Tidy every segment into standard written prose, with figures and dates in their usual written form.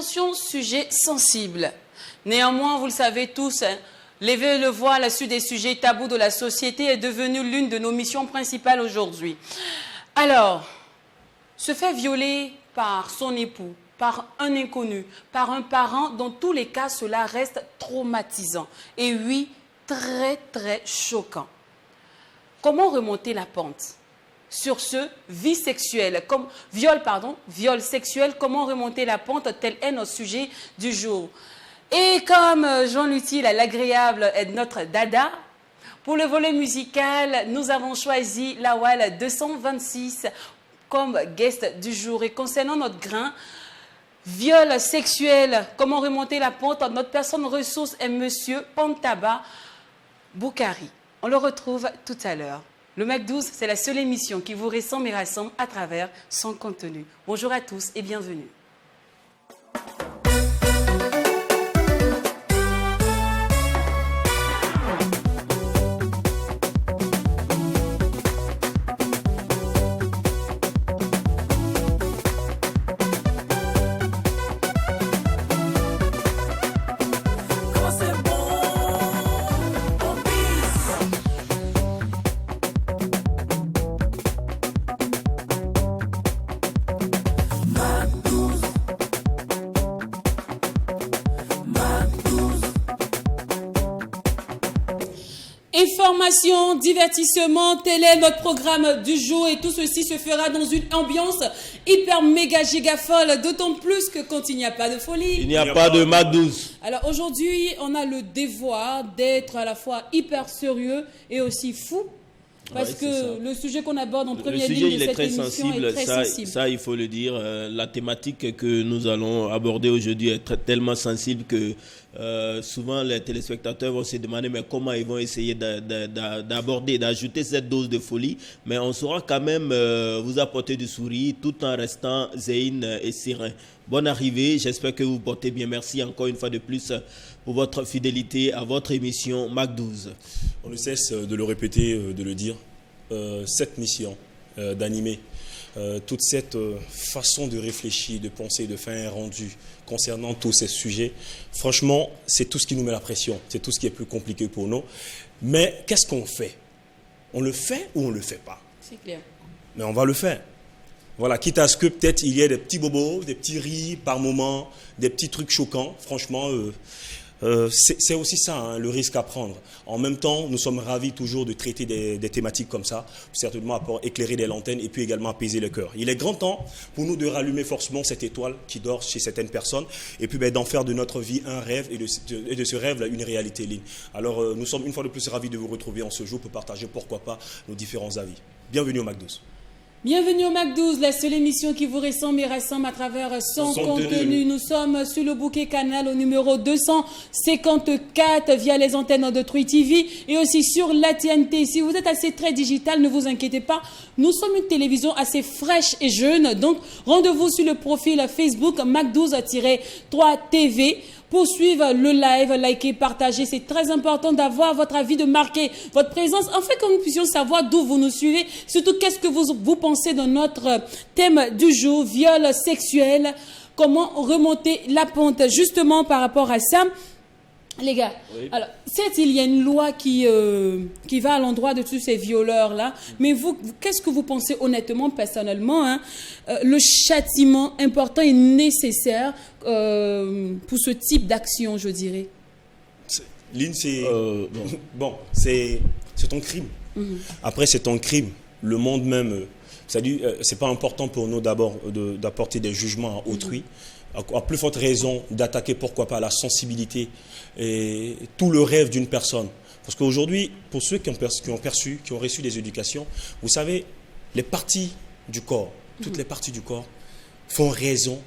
Attention, sujet sensible. Néanmoins, vous le savez tous, hein, lever le voile sur des sujets tabous de la société est devenu l'une de nos missions principales aujourd'hui. Alors, se faire violer par son époux, par un inconnu, par un parent, dans tous les cas, cela reste traumatisant. Et oui, très, très choquant. Comment remonter la pente? Sur ce, viol sexuel, comment remonter la pente, tel est notre sujet du jour. Et comme Jean Luthier, l'agréable, est notre dada, pour le volet musical, nous avons choisi Lawal 226 comme guest du jour. Et concernant notre grain, viol sexuel, comment remonter la pente, notre personne ressource est Monsieur Pantaba Boukari. On le retrouve tout à l'heure. Le Mac12, c'est la seule émission qui vous ressemble et rassemble à travers son contenu. Bonjour à tous et bienvenue. Information, divertissement, tel est notre programme du jour et tout ceci se fera dans une ambiance hyper méga giga folle, d'autant plus que quand il n'y a pas de folie, il n'y a pas de Mac12. Alors aujourd'hui, on a le devoir d'être à la fois hyper sérieux et aussi fou. Parce que le sujet qu'on aborde en première ligne de cette émission est très sensible. Ça, il faut le dire. La thématique que nous allons aborder aujourd'hui est tellement sensible que souvent les téléspectateurs vont se demander mais comment ils vont essayer d'aborder, d'ajouter cette dose de folie. Mais on saura quand même vous apporter du sourire tout en restant zen et serein. Bonne arrivée, j'espère que vous portez bien. Merci encore une fois de plus pour votre fidélité à votre émission Mac12. On ne cesse de le répéter, de le dire, cette mission d'animer, toute cette façon de réfléchir, de penser, de faire un rendu concernant tous ces sujets, franchement, c'est tout ce qui nous met la pression, c'est tout ce qui est plus compliqué pour nous. Mais qu'est-ce qu'on fait? On le fait ou on ne le fait pas? C'est clair. Mais on va le faire. Voilà, quitte à ce que peut-être il y ait des petits bobos, des petits rires par moment, des petits trucs choquants. Franchement, c'est aussi ça, hein, le risque à prendre. En même temps, nous sommes ravis toujours de traiter des thématiques comme ça, certainement pour éclairer des lanternes et puis également apaiser le cœur. Il est grand temps pour nous de rallumer forcément cette étoile qui dort chez certaines personnes et puis d'en faire de notre vie un rêve et de ce rêve une réalité ligne. Alors nous sommes une fois de plus ravis de vous retrouver en ce jour pour partager pourquoi pas nos différents avis. Bienvenue au Mac12. Bienvenue au Mac12, la seule émission qui vous ressemble et rassemble à travers son contenu. Nous sommes sur le bouquet canal au numéro 254 via les antennes de Trui TV et aussi sur la TNT. Si vous êtes assez très digital, ne vous inquiétez pas. Nous sommes une télévision assez fraîche et jeune. Donc, rendez-vous sur le profil Facebook Mac12-3 TV. Pour suivre le live, liker, partager, c'est très important d'avoir votre avis, de marquer votre présence, en fait que nous puissions savoir d'où vous nous suivez, surtout qu'est-ce que vous pensez de notre thème du jour, viol sexuel, comment remonter la pente, justement par rapport à ça. Les gars, oui. Alors, certes, il y a une loi qui va à l'endroit de tous ces violeurs-là, mais vous, qu'est-ce que vous pensez honnêtement, personnellement, hein, le châtiment important et nécessaire pour ce type d'action, je dirais? Lynn, c'est ton crime. Mm-hmm. Après, c'est ton crime. Le monde même, c'est pas important pour nous d'abord d'apporter des jugements à autrui. Mm-hmm. À plus forte raison d'attaquer, pourquoi pas, la sensibilité et tout le rêve d'une personne. Parce qu'aujourd'hui, pour ceux qui ont reçu des éducations, vous savez, les parties du corps, toutes les parties du corps font raison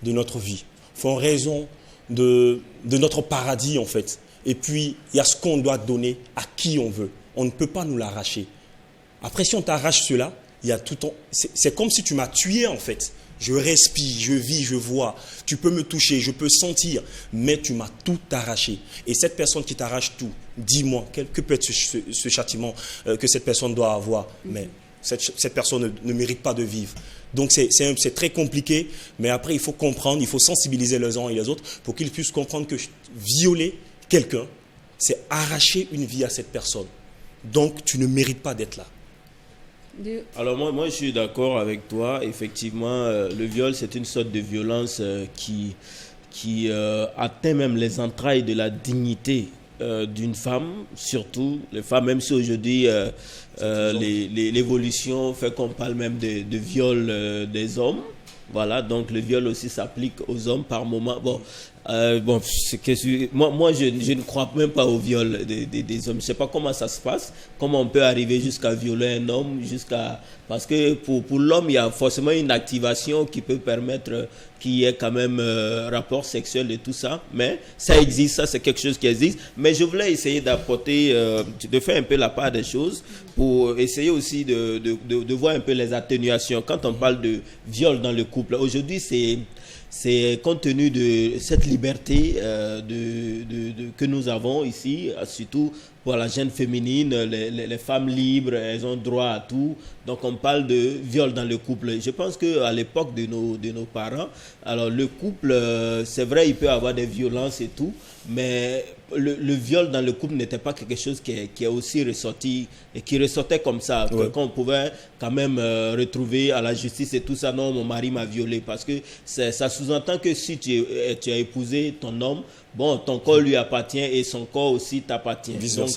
de notre vie, font raison de notre paradis en fait. Et puis, il y a ce qu'on doit donner à qui on veut. On ne peut pas nous l'arracher. Après, si on t'arrache cela, il y a tout c'est comme si tu m'as tué en fait. Je respire, je vis, je vois. Tu peux me toucher, je peux sentir, mais tu m'as tout arraché. Et cette personne qui t'arrache tout, dis-moi, que peut être ce châtiment que cette personne doit avoir? Mais cette personne ne mérite pas de vivre. Donc c'est très compliqué, mais après il faut comprendre, il faut sensibiliser les uns et les autres pour qu'ils puissent comprendre que violer quelqu'un, c'est arracher une vie à cette personne. Donc tu ne mérites pas d'être là. Alors moi je suis d'accord avec toi. Effectivement, le viol c'est une sorte de violence qui atteint même les entrailles de la dignité d'une femme, surtout les femmes, même si aujourd'hui l'évolution fait qu'on parle même de viol des hommes. Voilà, donc le viol aussi s'applique aux hommes par moment. Moi je ne crois même pas au viol des hommes. Je ne sais pas comment ça se passe, comment on peut arriver jusqu'à violer un homme, parce que pour l'homme, il y a forcément une activation qui peut permettre qu'il y ait quand même rapport sexuel et tout ça. Mais ça existe, ça c'est quelque chose qui existe. Mais je voulais essayer d'apporter, de faire un peu la part des choses pour essayer aussi de voir un peu les atténuations. Quand on parle de viol dans le couple, aujourd'hui c'est compte tenu de cette liberté que nous avons ici, surtout pour la jeune féminine, les femmes libres, elles ont droit à tout. Donc on parle de viol dans le couple. Je pense qu'à l'époque de nos parents, alors le couple, c'est vrai, il peut y avoir des violences et tout, mais le viol dans le couple n'était pas quelque chose qui est aussi ressorti et qui ressortait comme ça, qu'on pouvait quand même retrouver à la justice et tout ça. Non, mon mari m'a violé, parce que ça sous-entend que si tu as épousé ton homme, bon, ton corps lui appartient et son corps aussi t'appartient. Donc,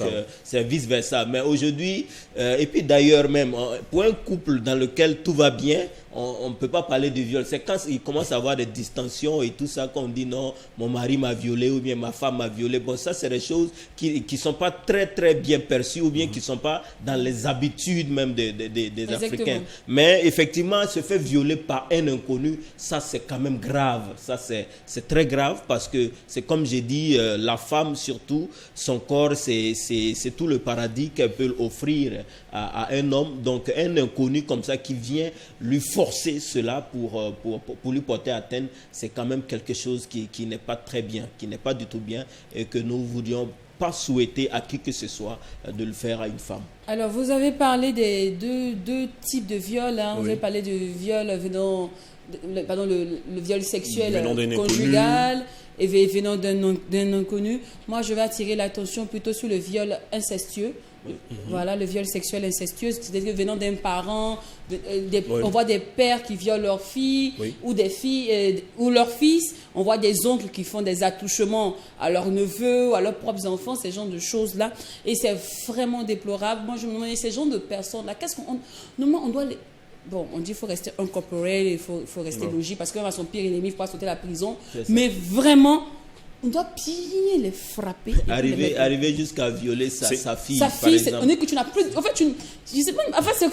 c'est vice-versa. Mais aujourd'hui, et puis d'ailleurs même, pour un couple dans lequel tout va bien, on ne peut pas parler de viol. C'est quand il commence à avoir des distensions et tout ça qu'on dit non, mon mari m'a violé ou bien ma femme m'a violé. Bon, ça, c'est des choses qui ne sont pas très, très bien perçues ou bien qui ne sont pas dans les habitudes même des Africains. Mais effectivement, se faire violer par un inconnu, ça, c'est quand même grave. Ça, c'est très grave, parce que c'est comme j'ai dit, la femme surtout, son corps, c'est tout le paradis qu'elle peut offrir à un homme. Donc, un inconnu comme ça qui vient lui forcer cela pour lui porter atteinte, c'est quand même quelque chose qui n'est pas très bien, qui n'est pas du tout bien, et que nous ne voudrions pas souhaiter à qui que ce soit de le faire à une femme. Alors, vous avez parlé des deux types de viols. Hein. Vous avez parlé du viol le viol sexuel conjugal et venant d'un inconnu. Moi, je vais attirer l'attention plutôt sur le viol incestueux. Voilà, le viol sexuel incestueux, c'est-à-dire venant d'un parent, on voit des pères qui violent leurs filles, ou des filles ou leurs fils. On voit des oncles qui font des attouchements à leurs neveux ou à leurs propres enfants, ces genres de choses-là. Et c'est vraiment déplorable. Moi, je me demande, ces genres de personnes-là, on doit les... Bon, on dit qu'il faut rester incorporel, il faut rester logique, parce que même à son pire ennemi, il faut pas sauter la prison. Mais vraiment, on doit bien les frapper. Arriver jusqu'à violer sa fille, par exemple. On est que tu n'as plus... En fait, je sais pas,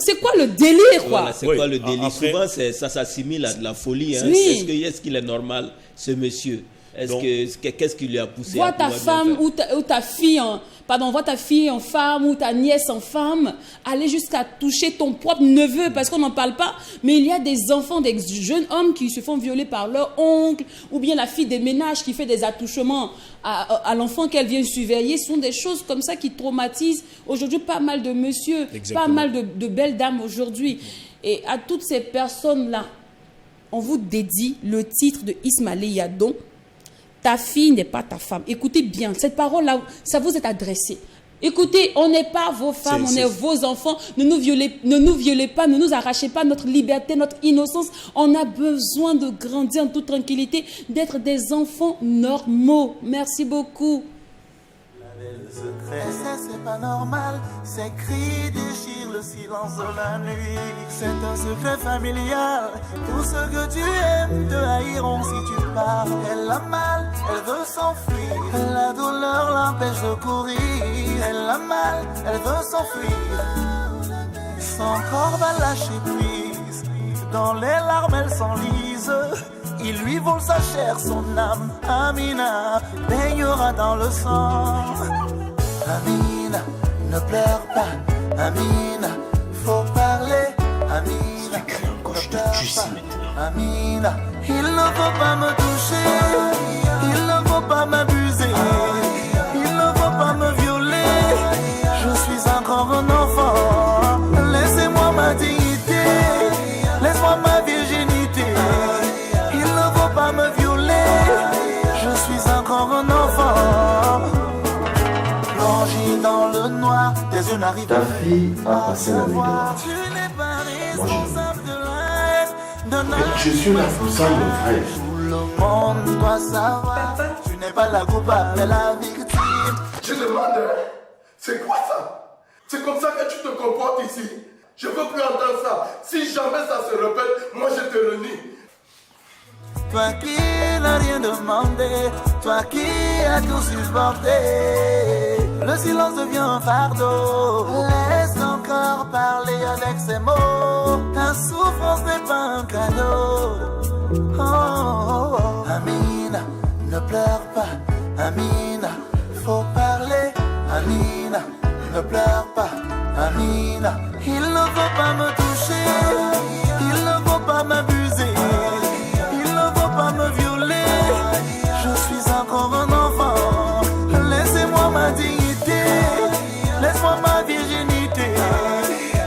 c'est quoi le délire, quoi? Voilà, c'est quoi le délire? Après, souvent, ça s'assimile à de la folie. Hein. Est-ce qu'il est normal, ce monsieur? Qu'est-ce qui lui a poussé à ta femme ou ta fille vois ta fille en femme ou ta nièce en femme aller jusqu'à toucher ton propre neveu, parce qu'on n'en parle pas, mais il y a des enfants, des jeunes hommes qui se font violer par leur oncle, ou bien la fille des ménages qui fait des attouchements à l'enfant qu'elle vient surveiller. Ce sont des choses comme ça qui traumatisent aujourd'hui pas mal de messieurs, pas mal de belles dames aujourd'hui. Et à toutes ces personnes-là, on vous dédie le titre de Ismaël Yadon. Ta fille n'est pas ta femme. Écoutez bien, cette parole-là, ça vous est adressé. Écoutez, on n'est pas vos femmes, on est vos enfants. Ne nous violez pas, ne nous arrachez pas notre liberté, notre innocence. On a besoin de grandir en toute tranquillité, d'être des enfants normaux. Merci beaucoup. Ça c'est pas normal, ces cris déchirent le silence de la nuit. C'est un secret familial, tout ce que tu aimes te haïront si tu pars. Elle a mal, elle veut s'enfuir, la douleur l'empêche de courir. Elle a mal, elle veut s'enfuir, son corps va lâcher prise. Dans les larmes elle s'enlise, il lui vole sa chair, son âme. Amina baignera dans le sang. Amina, ne pleure pas. Amina, faut parler. Amina, ne pleure pas. Amina, il ne faut pas me toucher, il ne faut pas m'abuser, il ne faut pas me violer. Je suis encore un enfant, laissez-moi m'addier. plongé dans le noir, tes yeux n'arrivent Ta fille a passé la nuit dehors. Tu n'es pas Moi, responsable de la haine d'un Mais je suis là pour ça, mon frère. Tout le monde doit savoir. Tu n'es pas la coupable, mais la victime. Je demande, c'est quoi ça? C'est comme ça que tu te comportes ici? Je veux plus entendre ça. Si jamais ça se répète, moi je te le nie. Toi qui n'as rien demandé, toi qui as tout supporté, le silence devient un fardeau. Laisse encore parler avec ces mots. Ta souffrance n'est pas un cadeau. Oh, oh, oh. Amina, ne pleure pas. Amina, faut parler. Amina, ne pleure pas. Amina, il ne faut pas me toucher, il ne faut pas m'abuser, il ne faut pas me violer. Je suis encore un enfant, laissez-moi ma dignité, laisse-moi ma virginité.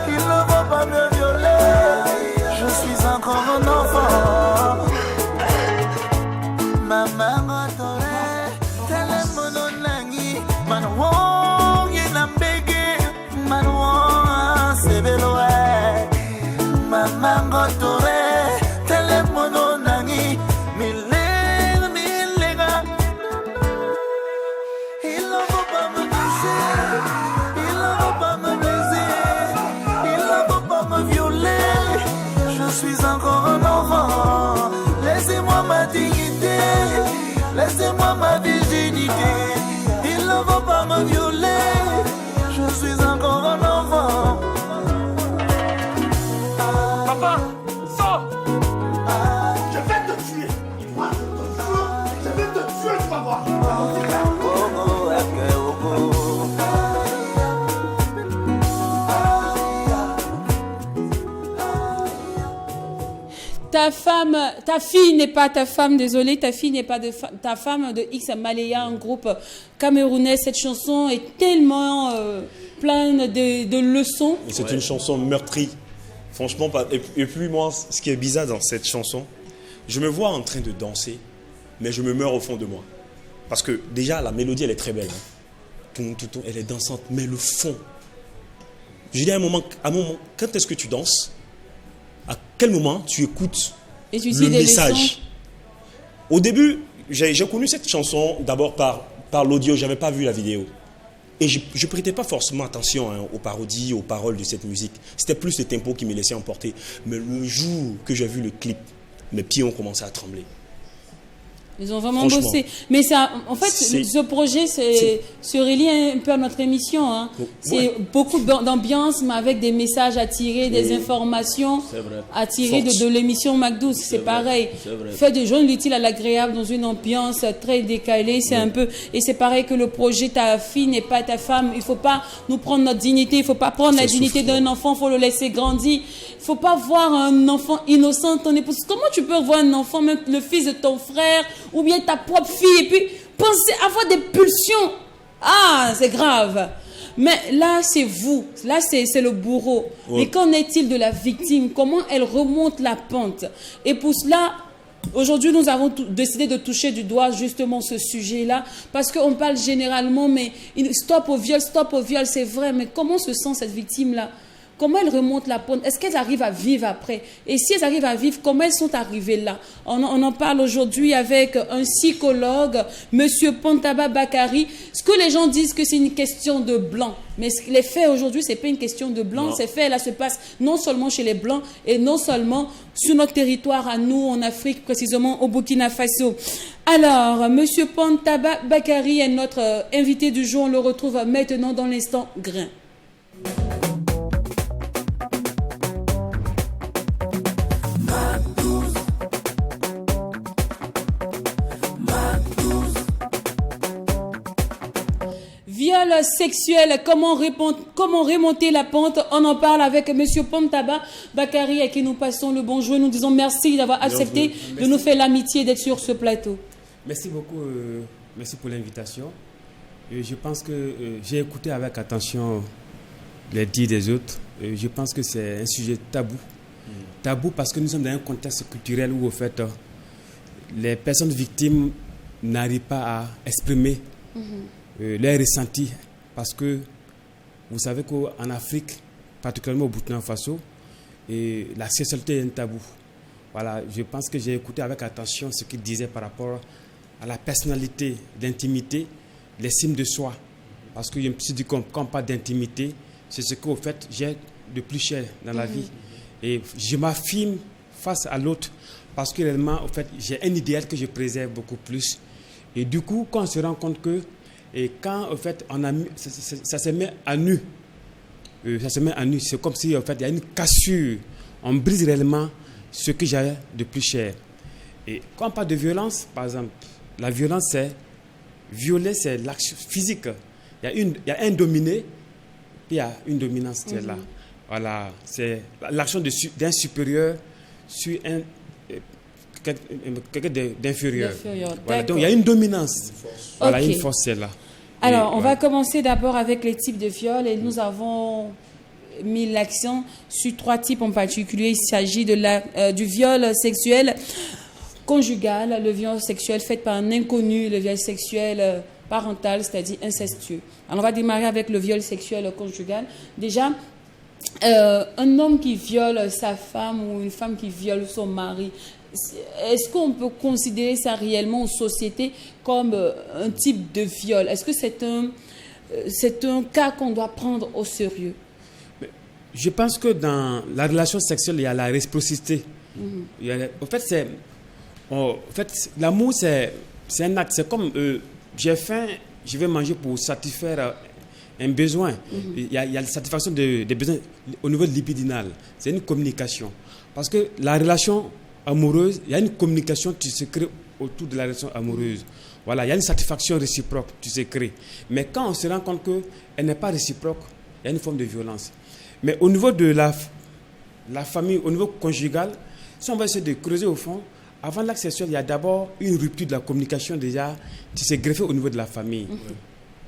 Il ne faut pas me violer, je suis encore un enfant. Maman t'aurait tellement nangi, manouon yenambege, manouon sebeloe. Maman t'aurait tellement nangi, milega. Il ne faut pas me toucher, il ne faut pas me baiser, il ne faut pas me violer. Je suis encore un enfant, laissez-moi ma dignité, laissez-moi ma virginité. Il ne faut pas me violer, je suis encore un enfant. Papa, sors! Je vais te tuer! Je vais te tuer, tu vas voir! Ta femme, ta fille n'est pas ta femme, désolé, ta fille n'est pas ta femme de X Malaya, un groupe camerounais. Cette chanson est tellement pleine de leçons. C'est une chanson meurtrie. Franchement, et puis moi, ce qui est bizarre dans cette chanson, je me vois en train de danser, mais je me meurs au fond de moi. Parce que déjà, la mélodie, elle est très belle. Hein. Elle est dansante, mais le fond. Je dis à un moment, quand est-ce que tu danses? À quel moment tu écoutes et tu le message? Au début, j'ai connu cette chanson d'abord par l'audio, je n'avais pas vu la vidéo. Et je ne prêtais pas forcément attention aux parodies, aux paroles de cette musique. C'était plus le tempo qui me laissait emporter. Mais le jour que j'ai vu le clip, mes pieds ont commencé à trembler. Ils ont vraiment bossé. Mais ça, en fait, ce projet se relie un peu à notre émission. Hein. C'est beaucoup d'ambiance, mais avec des messages à tirer, des informations à tirer de l'émission MacDouce. C'est pareil. Faire des gens l'utile à l'agréable dans une ambiance très décalée, c'est un peu... Et c'est pareil que le projet ta fille n'est pas ta femme. Il ne faut pas nous prendre notre dignité. Il ne faut pas prendre la dignité d'un enfant. Il faut le laisser grandir. Il ne faut pas voir un enfant innocent, ton épouse. Comment tu peux voir un enfant, même le fils de ton frère, ou bien ta propre fille, et puis penser avoir des pulsions? Ah, c'est grave. Mais là, c'est vous. Là, c'est le bourreau. Ouais. Mais qu'en est-il de la victime? Comment elle remonte la pente? Et pour cela, aujourd'hui, nous avons décidé de toucher du doigt justement ce sujet-là, parce qu'on parle généralement, mais stop au viol, c'est vrai. Mais comment se sent cette victime-là? Comment elles remontent la pente? Est-ce qu'elles arrivent à vivre après? Et si elles arrivent à vivre, comment elles sont arrivées là? On en parle aujourd'hui avec un psychologue, M. Pontaba Bakary. Ce que les gens disent que c'est une question de blanc. Mais les faits aujourd'hui, ce n'est pas une question de blanc. Non. Ces faits-là se passent non seulement chez les blancs et non seulement sur notre territoire à nous, en Afrique, précisément au Burkina Faso. Alors, M. Pontaba Bakary est notre invité du jour. On le retrouve maintenant dans l'instant grain. Viol sexuel, comment remonter la pente? On en parle avec M. Pontaba Bakary, à qui nous passons le bonjour. Nous disons merci d'avoir accepté de nous faire l'amitié d'être sur ce plateau. Merci beaucoup, merci pour l'invitation. Je pense que j'ai écouté avec attention les dires des autres. Je pense que c'est un sujet tabou. Tabou parce que nous sommes dans un contexte culturel où, au fait, les personnes victimes n'arrivent pas à exprimer leurs ressentis parce que vous savez qu'en Afrique, particulièrement au Burkina Faso, et la sexualité est un tabou. Voilà, je pense que j'ai écouté avec attention ce qu'il disait par rapport à la personnalité, l'intimité, l'estime de soi. Parce que je me suis dit qu'on ne parle d'intimité, c'est ce qu'au fait j'ai de plus cher dans la vie. Et je m'affirme face à l'autre parce que réellement, au fait, j'ai un idéal que je préserve beaucoup plus. Et du coup, quand on se rend compte que, et quand au fait, ça se met à nu, c'est comme si en fait, il y a une cassure, on brise réellement ce que j'ai de plus cher. Et quand on parle de violence, par exemple, la violence, c'est violer, c'est l'action physique. Il y a un dominé, puis il y a une dominance qui est là. Voilà, c'est l'action d'un supérieur sur quelqu'un d'inférieur. Voilà, donc il y a une dominance. Voilà, une force, c'est là. Alors, on va commencer d'abord avec les types de viols et nous avons mis l'accent sur 3 types en particulier. Il s'agit du viol sexuel conjugal, le viol sexuel fait par un inconnu, le viol sexuel parental, c'est-à-dire incestueux. Alors, on va démarrer avec le viol sexuel conjugal. Déjà, un homme qui viole sa femme ou une femme qui viole son mari, est-ce qu'on peut considérer ça réellement en société comme un type de viol? Est-ce que c'est un cas qu'on doit prendre au sérieux? Je pense que dans la relation sexuelle, il y a la réciprocité. En fait, l'amour, c'est un acte. C'est comme j'ai faim, je vais manger pour satisfaire un besoin. Il y a la satisfaction des besoins au niveau libidinal. C'est une communication. Parce que la relation amoureuse, il y a une communication qui se crée autour de la relation amoureuse. Voilà, il y a une satisfaction réciproque qui se crée. Mais quand on se rend compte qu'elle n'est pas réciproque, il y a une forme de violence. Mais au niveau de la famille, au niveau conjugal, si on va essayer de creuser au fond, avant l'acte sexuel, il y a d'abord une rupture de la communication déjà qui s'est greffée au niveau de la famille.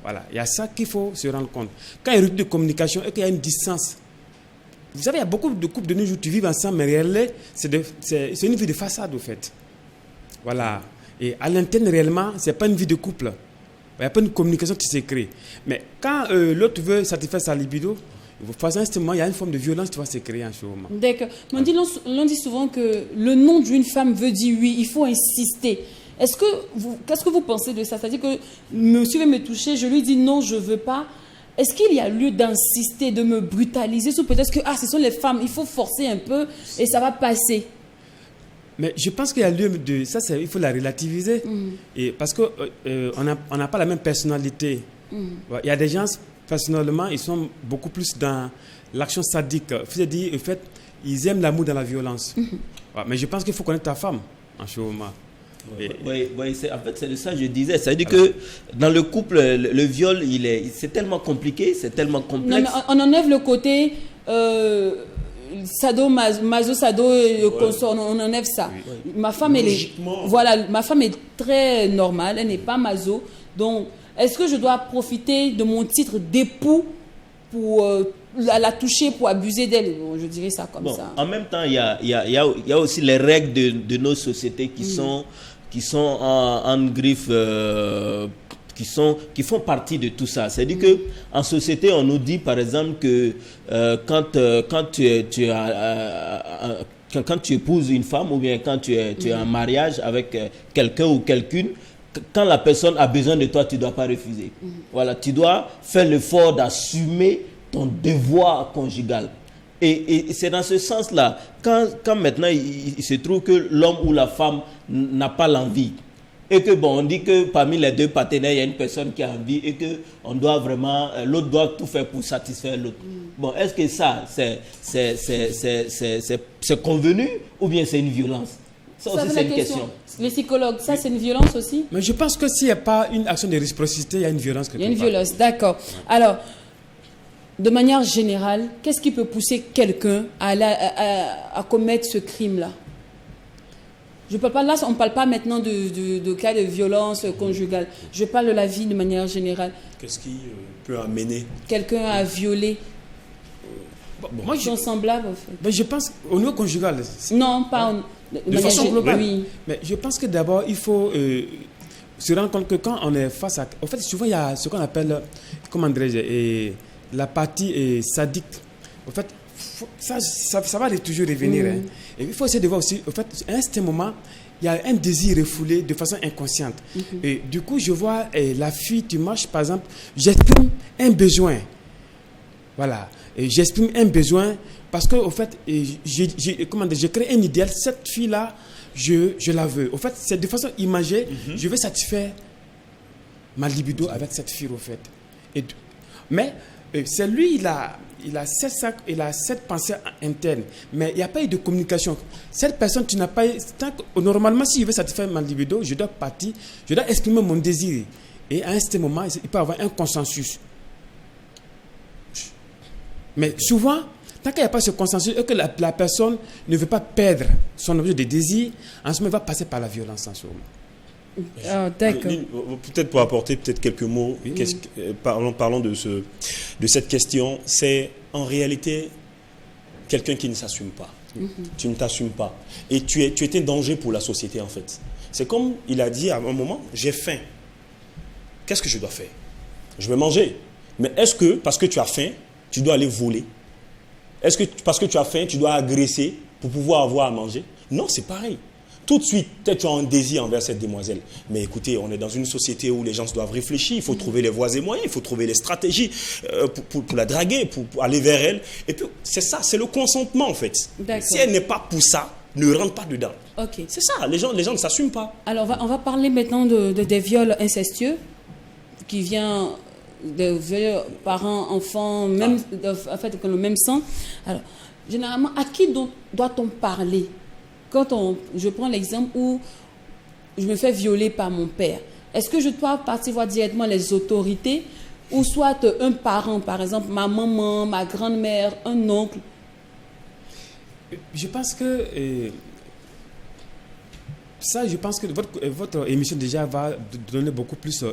Voilà, il y a ça qu'il faut se rendre compte. Quand il y a une rupture de communication et qu'il y a une distance, vous savez, il y a beaucoup de couples de nos jours qui vivent ensemble, mais réellement, c'est une vie de façade, au fait. Voilà. Et à l'interne, réellement, ce n'est pas une vie de couple. Il n'y a pas une communication qui s'est créée. Mais quand l'autre veut satisfaire sa libido, forcément, il y a une forme de violence qui va se créer en ce moment. D'accord. On dit souvent que le nom d'une femme veut dire oui, il faut insister. Qu'est-ce que vous pensez de ça? C'est-à-dire que monsieur veut me toucher, je lui dis non, je ne veux pas. Est-ce qu'il y a lieu d'insister, de me brutaliser, ou peut-être que ce sont les femmes, il faut forcer un peu et ça va passer? Mais je pense qu'il y a lieu de ça, il faut la relativiser. Et parce que on n'a pas la même personnalité. Il y a des gens, personnellement, ils sont beaucoup plus dans l'action sadique. C'est-à-dire, en fait, ils aiment l'amour dans la violence. Mais je pense qu'il faut connaître ta femme en ce moment. Oui, en fait, c'est de ça que je disais. C'est-à-dire que dans le couple, le viol, c'est tellement compliqué, c'est tellement complexe. Non, on enlève le côté sado, maso-sado, on enlève ça. Oui. Ma femme, ma femme est très normale, elle n'est pas maso. Donc, est-ce que je dois profiter de mon titre d'époux pour la toucher, pour abuser d'elle? Je dirais ça comme ça. En même temps, il y a aussi les règles de nos sociétés qui sont en griffe, qui font partie de tout ça. C'est-à-dire qu'en société, on nous dit par exemple que quand tu épouses une femme ou bien quand tu es en mariage avec quelqu'un ou quelqu'une, quand la personne a besoin de toi, tu ne dois pas refuser. Voilà, tu dois faire l'effort d'assumer ton devoir conjugal. Et c'est dans ce sens-là, quand maintenant il se trouve que l'homme ou la femme n'a pas l'envie, et que on dit que parmi les deux partenaires, il y a une personne qui a envie et que l'autre doit tout faire pour satisfaire l'autre. Est-ce que ça, c'est convenu ou bien c'est une violence? Ça aussi, c'est une question. Les psychologues, ça, c'est une violence aussi? Mais je pense que s'il n'y a pas une action de réciprocité, il y a une violence. Il y a une violence, d'accord. Alors, de manière générale, qu'est-ce qui peut pousser quelqu'un à commettre ce crime-là? On ne parle pas maintenant de cas de violence conjugale. Je parle de la vie de manière générale. Qu'est-ce qui peut amener quelqu'un à violer? Moi, ils sont semblables, en fait. Mais je pense au niveau conjugal. Non, pas de façon globale. Oui. Mais je pense que d'abord, il faut se rendre compte que quand on est face à... En fait, souvent, il y a ce qu'on appelle, comment dirais-je, la partie sadique. En fait, ça va toujours revenir. Hein. Et il faut essayer de voir aussi, en fait, à un certain moment, il y a un désir refoulé de façon inconsciente. Et du coup, je vois la fille, tu marches, par exemple, j'exprime un besoin. Voilà. Et j'exprime un besoin parce que, au fait, je crée un idéal. Cette fille-là, je la veux. Au fait, c'est de façon imagée, je veux satisfaire ma libido avec cette fille, au fait. Mais c'est lui, il a cette pensée interne, mais il n'y a pas eu de communication. Cette personne, tu n'as pas... Normalement, si je veux satisfaire ma libido, je dois partir, je dois exprimer mon désir. Et à un certain moment, il peut y avoir un consensus. Mais souvent, tant qu'il n'y a pas ce consensus et que la personne ne veut pas perdre son objet de désir, en ce moment, elle va passer par la violence en ce moment. Oh, d'accord. Peut-être pour apporter quelques mots, parlons de cette question, c'est en réalité quelqu'un qui ne s'assume pas. Tu ne t'assumes pas. Et tu es un danger pour la société en fait. C'est comme il a dit à un moment, j'ai faim. Qu'est-ce que je dois faire? Je vais manger. Mais est-ce que parce que tu as faim, tu dois aller voler? Est-ce que parce que tu as faim, tu dois agresser pour pouvoir avoir à manger? Non, c'est pareil. Tout de suite, peut-être tu as un désir envers cette demoiselle. Mais écoutez, on est dans une société où les gens doivent réfléchir. Il faut trouver les voies et moyens. Il faut trouver les stratégies pour la draguer, pour aller vers elle. Et puis, c'est ça, c'est le consentement en fait. Si elle n'est pas pour ça, ne rentre pas dedans. Okay. C'est ça, les gens ne s'assument pas. Alors, on va parler maintenant des viols incestueux qui viennent de viols parents-enfants, même, en fait, dans le même sang. Alors, généralement, à qui doit-on parler? Quand je prends l'exemple où je me fais violer par mon père, est-ce que je dois partir voir directement les autorités ou soit un parent, par exemple ma maman, ma grand-mère, un oncle? Je pense que votre émission déjà va donner beaucoup plus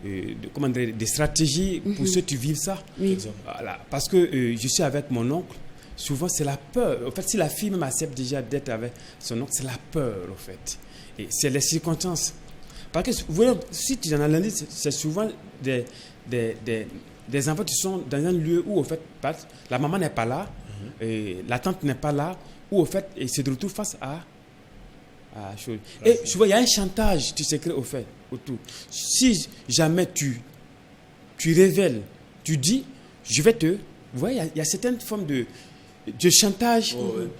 des stratégies pour ceux qui vivent ça. Oui. Voilà, parce que je suis avec mon oncle. Souvent, c'est la peur. En fait, si la fille même accepte déjà d'être avec son oncle, c'est la peur, en fait. Et c'est les circonstances. Parce que, vous voyez, si tu en analyses, c'est souvent des enfants qui sont dans un lieu où, en fait, la maman n'est pas là, et la tante n'est pas là, où, en fait, ils se retrouvent face à chose. Et souvent, il y a un chantage, tu sais, au fait, autour. Si jamais tu révèles, tu dis, je vais te... Vous voyez, il y a certaines formes de chantage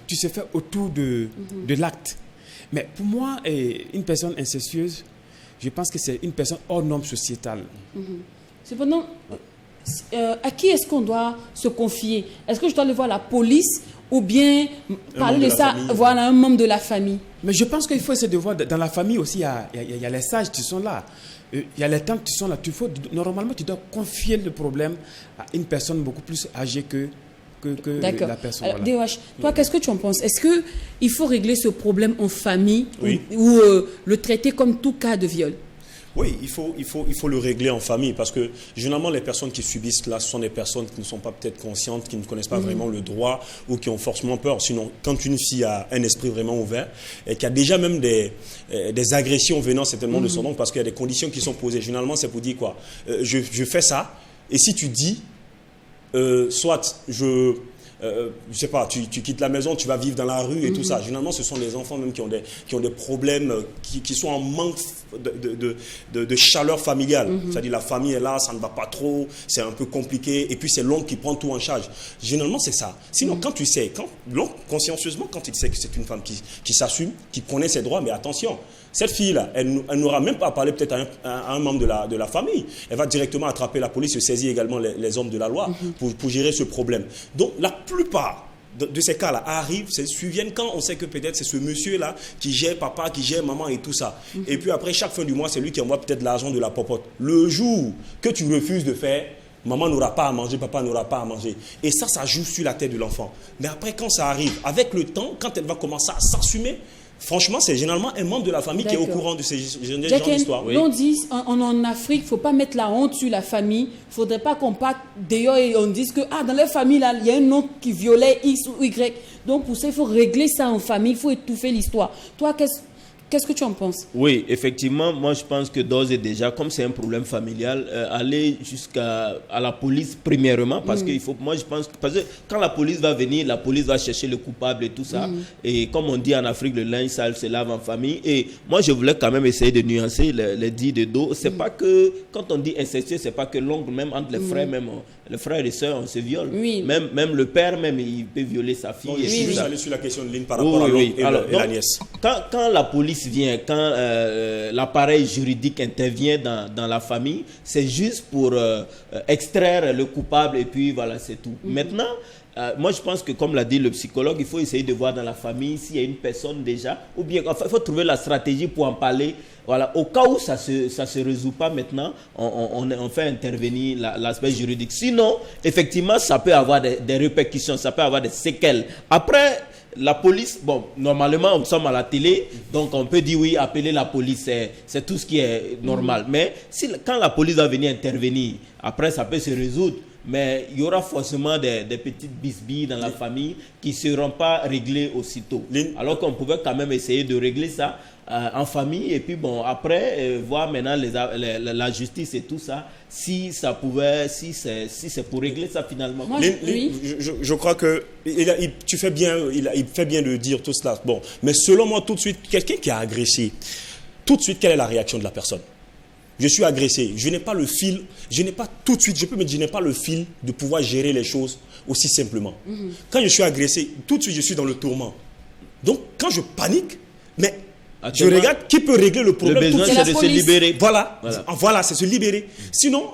qui se fait autour de l'acte. Mais pour moi, une personne incestueuse, je pense que c'est une personne hors norme sociétale. Cependant, à qui est-ce qu'on doit se confier? Est-ce que je dois aller voir la police ou bien parler de ça, voilà, un membre de la famille? Mais je pense qu'il faut essayer de voir, dans la famille aussi, il y a les sages qui sont là. Il y a les tantes qui sont là. Normalement, tu dois confier le problème à une personne beaucoup plus âgée que la personne. Alors, voilà. DOH, toi, qu'est-ce que tu en penses? Est-ce qu'il faut régler ce problème en famille ou le traiter comme tout cas de viol? Oui, il faut le régler en famille parce que généralement les personnes qui subissent là, ce sont des personnes qui ne sont pas peut-être conscientes, qui ne connaissent pas vraiment le droit ou qui ont forcément peur. Sinon, quand une fille a un esprit vraiment ouvert et qui a déjà même des agressions venant certainement de son oncle parce qu'il y a des conditions qui sont posées. Généralement, c'est pour dire quoi? Je fais ça et si tu dis, soit je sais pas, tu quittes la maison, tu vas vivre dans la rue et tout ça. Généralement, ce sont les enfants même qui ont des problèmes, qui sont en manque de chaleur familiale. C'est-à-dire la famille est là, ça ne va pas trop, c'est un peu compliqué, et puis c'est l'oncle qui prend tout en charge. Généralement, c'est ça. Sinon, quand tu sais, l'oncle, consciencieusement, quand il sait que c'est une femme qui s'assume, qui connaît ses droits, mais attention, cette fille-là, elle n'aura même pas parlé peut-être à un membre de la famille. Elle va directement attraper la police et saisir également les hommes de la loi pour gérer ce problème. Donc, la plupart de ces cas-là arrivent, surviennent quand on sait que peut-être c'est ce monsieur-là qui gère papa, qui gère maman et tout ça. Et puis après, chaque fin du mois, c'est lui qui envoie peut-être l'argent de la popote. Le jour que tu refuses de faire, maman n'aura pas à manger, papa n'aura pas à manger. Et ça joue sur la tête de l'enfant. Mais après, quand ça arrive, avec le temps, quand elle va commencer à s'assumer, franchement, c'est généralement un membre de la famille qui est au courant de ces genres d'histoires. On dit en Afrique, il ne faut pas mettre la honte sur la famille. Il ne faudrait pas qu'on parte d'ailleurs et on dise que dans les familles, là, il y a un oncle qui violait X ou Y. Donc, pour ça, il faut régler ça en famille. Il faut étouffer l'histoire. Toi, Qu'est-ce que tu en penses? Oui, effectivement, moi je pense que d'ores et déjà, comme c'est un problème familial, aller jusqu'à la police premièrement, parce qu'il faut, moi je pense, parce que quand la police va venir, la police va chercher le coupable et tout ça, et comme on dit en Afrique, le linge sale se lave en famille, et moi je voulais quand même essayer de nuancer les dits de dos. C'est pas que, quand on dit incestueux, c'est pas que l'oncle, même entre les frères, même les frères et les sœurs, on se viole. Oui. Même le père, même il peut violer sa fille. Non, je suis juste allé sur la question de Lynn par rapport à oui. l'oncle et la nièce. Quand la police vient, quand l'appareil juridique intervient dans la famille, c'est juste pour extraire le coupable et puis voilà, c'est tout. Maintenant, moi je pense que comme l'a dit le psychologue, il faut essayer de voir dans la famille s'il y a une personne déjà, ou bien enfin, il faut trouver la stratégie pour en parler. Voilà, au cas où ça se résout pas maintenant, on fait intervenir l'aspect juridique. Sinon, effectivement, ça peut avoir des répercussions, ça peut avoir des séquelles. Après, la police, bon, normalement, nous sommes à la télé, donc on peut dire oui, appeler la police, c'est tout ce qui est normal. Mais quand la police va venir intervenir, après, ça peut se résoudre. Mais il y aura forcément des petites bisbilles dans la famille qui ne seront pas réglées aussitôt. Alors qu'on pouvait quand même essayer de régler ça en famille. Et puis bon, après, voir maintenant la justice et tout ça, si c'est pour régler ça finalement. Moi, je crois que il fait bien de dire tout cela. Bon, mais selon moi, tout de suite, quelqu'un qui a agressé, tout de suite, quelle est la réaction de la personne? Je suis agressé, je n'ai pas le fil, je n'ai pas tout de suite, je n'ai pas le fil de pouvoir gérer les choses aussi simplement. Quand je suis agressé, tout de suite je suis dans le tourment. Donc quand je panique, mais je regarde qui peut régler le problème. Le besoin c'est de se libérer. Voilà, c'est se libérer. Sinon,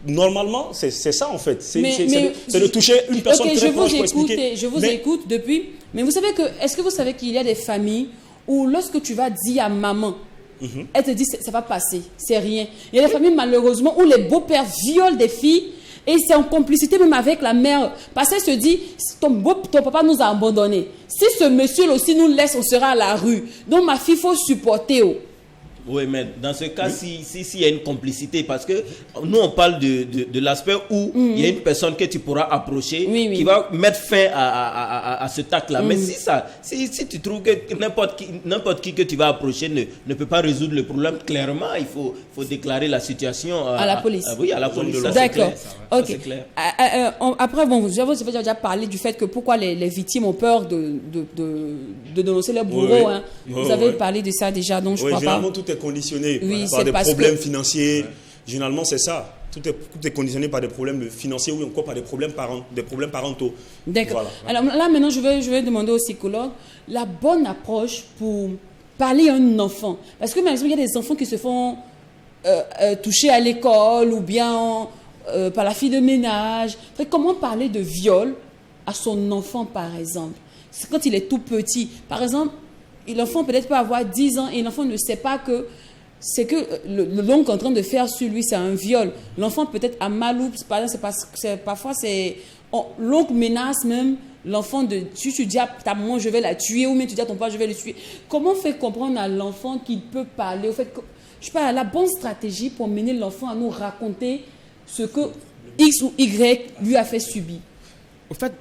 normalement, c'est ça en fait. C'est de toucher une personne très proche pour expliquer. Je vous écoute depuis, mais vous savez est-ce que vous savez qu'il y a des familles où lorsque tu vas dire à maman, elle te dit ça va passer, c'est rien. Il y a des familles malheureusement où les beaux-pères violent des filles et c'est en complicité même avec la mère. Parce qu'elle se dit, ton papa nous a abandonnés. Si ce monsieur aussi nous laisse, on sera à la rue. Donc ma fille, il faut supporter. Oui, mais dans ce cas, s'il y a une complicité, parce que nous, on parle de l'aspect où il y a une personne que tu pourras approcher, qui va mettre fin à ce acte-là. Mais si tu trouves que n'importe qui que tu vas approcher ne peut pas résoudre le problème, clairement, il faut déclarer la situation à la police. Oui, à la police. D'accord. Ok. C'est clair. Après, bon, vous avez déjà parlé du fait que pourquoi les victimes ont peur de dénoncer leur bourreau. Hein. Vous avez parlé de ça déjà, donc je crois pas. Tout est conditionné par des problèmes financiers. Généralement, c'est ça. Tout est conditionné par des problèmes financiers ou encore par des problèmes parentaux. D'accord. Voilà. Alors là, maintenant, je vais demander au psychologue la bonne approche pour parler à un enfant. Parce que, par exemple, il y a des enfants qui se font toucher à l'école ou bien par la fille de ménage. Comment parler de viol à son enfant, par exemple? C'est quand il est tout petit. Par exemple, l'enfant peut-être peut avoir 10 ans et l'enfant ne sait pas que c'est que l'oncle est en train de faire sur lui, c'est un viol. L'enfant peut-être a mal ou parfois l'oncle menace même l'enfant si tu dis à ta maman je vais la tuer ou même tu dis à ton père je vais le tuer. Comment faire comprendre à l'enfant qu'il peut parler au fait que, je sais pas, la bonne stratégie pour mener l'enfant à nous raconter ce que X ou Y lui a fait subir? Au fait,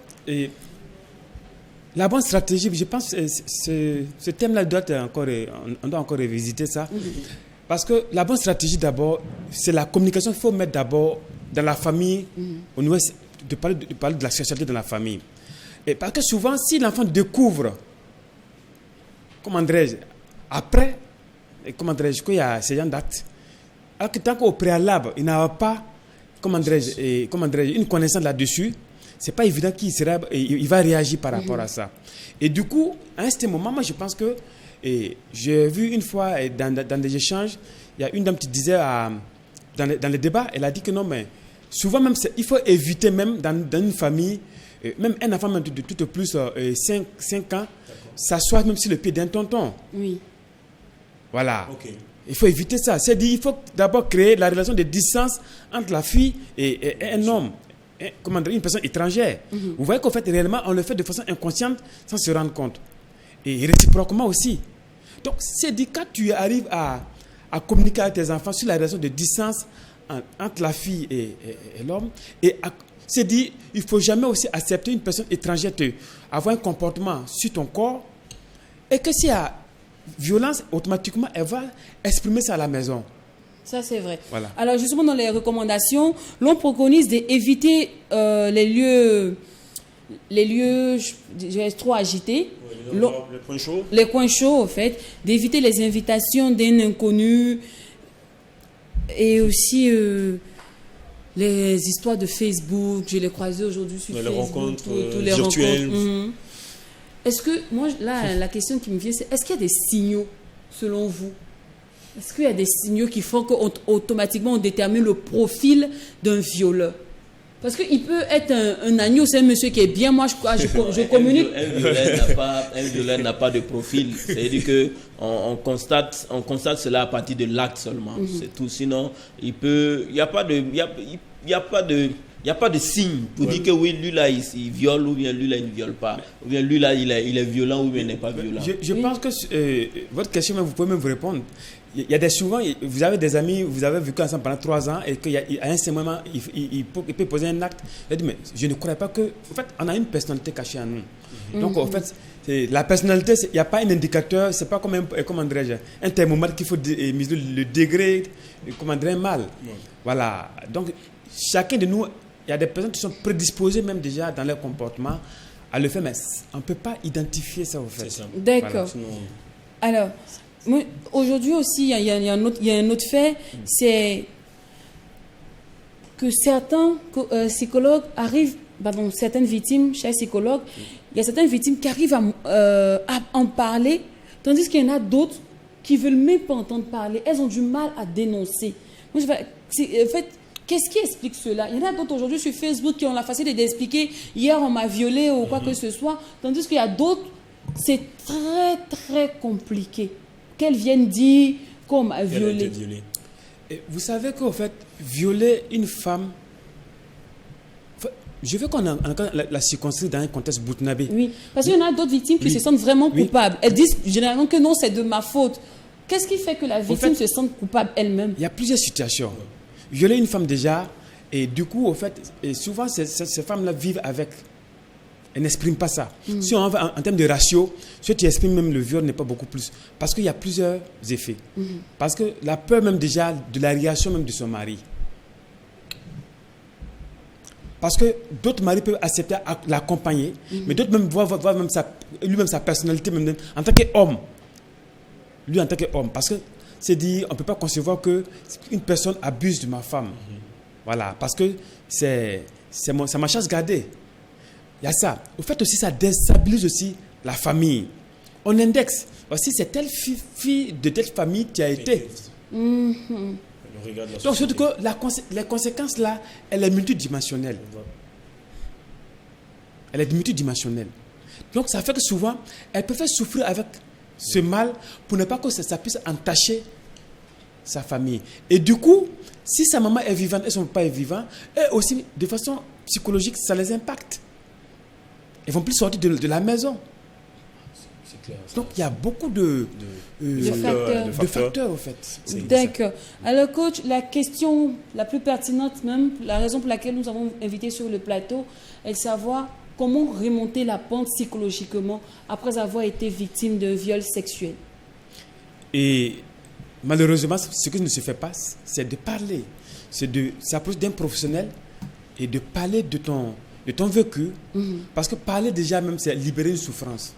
la bonne stratégie, je pense que ce thème-là on doit encore revisiter ça. Parce que la bonne stratégie d'abord, c'est la communication. Il faut mettre d'abord dans la famille, au niveau de parler de la sexualité dans la famille. Et parce que souvent, si l'enfant découvre, comment dirais-je, après, qu'il y a ces gens d'actes, alors que tant qu'au préalable, il n'a pas, une connaissance là-dessus, c'est pas évident il va réagir par rapport à ça. Et du coup, à un certain moment, moi, je pense que j'ai vu une fois dans des échanges, il y a une dame qui disait dans les débats, elle a dit que non, mais souvent même, il faut éviter même dans une famille, même un enfant même de tout au plus 5 ans, s'asseoir même sur le pied d'un tonton. Oui. Voilà. Okay. Il faut éviter ça. C'est-à-dire il faut d'abord créer la relation de distance entre la fille et un homme. Une personne étrangère. Vous voyez qu'en fait, réellement, on le fait de façon inconsciente sans se rendre compte. Et réciproquement aussi. Donc, c'est dit quand tu arrives à communiquer avec tes enfants sur la relation de distance entre la fille et l'homme, c'est dit, il ne faut jamais aussi accepter une personne étrangère avoir un comportement sur ton corps et que s'il y a violence, automatiquement, elle va exprimer ça à la maison. Ça, c'est vrai. Voilà. Alors, justement, dans les recommandations, l'on préconise d'éviter les lieux trop agités. Les coins chauds, en fait. D'éviter les invitations d'un inconnu. Et aussi les histoires de Facebook. Je l'ai croisé aujourd'hui sur Facebook. Les rencontres tous les virtuelles. rencontres. Est-ce que, moi, là, la question qui me vient, c'est est-ce qu'il y a des signaux, selon vous? Est-ce qu'il y a des signaux qui font qu'automatiquement on détermine le profil d'un violeur? Parce qu'il peut être un agneau, c'est un monsieur qui est bien, moi je communique. Un violeur n'a pas de profil. C'est-à-dire qu'on constate cela à partir de l'acte seulement. C'est tout. Sinon, il n'y a pas de signe pour dire que oui, lui là, il viole, ou bien lui là, il ne viole pas. Ou bien lui là, il est violent, ou bien il n'est pas violent. Je pense que votre question, vous pouvez même vous répondre. Il y a souvent, vous avez des amis, vous avez vécu ensemble pendant 3 ans, et qu'à un certain moment, il peut poser un acte. Il dit, mais je ne crois pas que. En fait, on a une personnalité cachée en nous. Donc, en fait, la personnalité, il n'y a pas un indicateur, c'est pas comme un thermomètre qu'il faut mesurer le degré, comment dire, mal. Voilà. Donc, chacun de nous, il y a des personnes qui sont prédisposées même déjà dans leur comportement à le faire, mais on ne peut pas identifier ça, en fait. C'est ça. D'accord. Voilà. Alors, aujourd'hui aussi, il y a un autre fait, c'est que certains psychologues arrivent, certaines victimes, chers psychologues, il y a certaines victimes qui arrivent à en parler, tandis qu'il y en a d'autres qui ne veulent même pas entendre parler. Elles ont du mal à dénoncer. En fait, qu'est-ce qui explique cela? Il y en a d'autres aujourd'hui sur Facebook qui ont la facilité d'expliquer « hier on m'a violé » ou quoi que ce soit, tandis qu'il y a d'autres, c'est très très compliqué. Qu'elles viennent dire qu'on m'a violé. Et vous savez qu'en fait, violer une femme, je veux qu'on la circonscrive dans un contexte burkinabé. Oui, parce qu'il y en a d'autres victimes qui se sentent vraiment coupables. Elles disent généralement que non, c'est de ma faute. Qu'est-ce qui fait que la victime se sente coupable elle-même? Il y a plusieurs situations. Violer une femme déjà, et du coup, en fait, et souvent ces femmes-là vivent avec. Elles n'expriment pas ça. Si on va en termes de ratio, ce qui exprime même le viol n'est pas beaucoup plus. Parce qu'il y a plusieurs effets. Parce que la peur même déjà de la réaction même de son mari. Parce que d'autres maris peuvent accepter l'accompagner, mais d'autres même voient même lui-même sa personnalité même en tant qu'homme. Lui en tant qu'homme. Parce que c'est dit, on ne peut pas concevoir qu'une personne abuse de ma femme. Voilà. Parce que c'est ma chasse gardée. Il y a ça. Au fait aussi, ça déstabilise aussi la famille. On indexe. Aussi, c'est telle fille de telle famille qui a été. Donc, surtout que les conséquences là, elle est multidimensionnelle. Elle est multidimensionnelle. Donc, ça fait que souvent, elle peut faire souffrir avec ce mal pour ne pas que ça puisse entacher sa famille. Et du coup, si sa maman est vivante et son papa est vivant, et aussi, de façon psychologique, ça les impacte. Ils ne vont plus sortir de la maison. C'est clair. Donc, il y a beaucoup de facteurs, en fait. D'accord. Alors, coach, la question la plus pertinente même, la raison pour laquelle nous avons invité sur le plateau, est de savoir comment remonter la pente psychologiquement après avoir été victime d'un viol sexuel. Et malheureusement, ce qui ne se fait pas, c'est de parler. C'est de s'approcher d'un professionnel et de parler de ton vécu, parce que parler déjà même, c'est libérer une souffrance.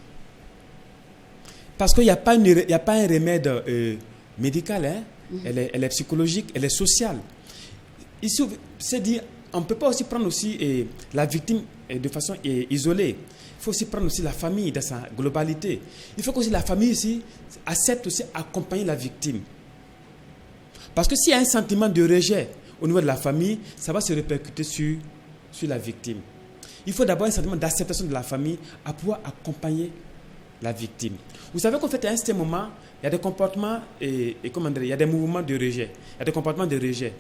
Parce qu'il n'y a pas un remède médical, hein? Elle est psychologique, elle est sociale. Ici, c'est dit, on ne peut pas aussi prendre aussi la victime de façon isolée. Il faut aussi prendre aussi la famille dans sa globalité. Il faut que aussi la famille ici accepte aussi d'accompagner la victime. Parce que s'il y a un sentiment de rejet au niveau de la famille, ça va se répercuter sur la victime. Il faut d'abord un sentiment d'acceptation de la famille à pouvoir accompagner la victime. Vous savez qu'en fait, à un certain moment, il y a des comportements il y a des mouvements de rejet. Il y a des comportements de rejet.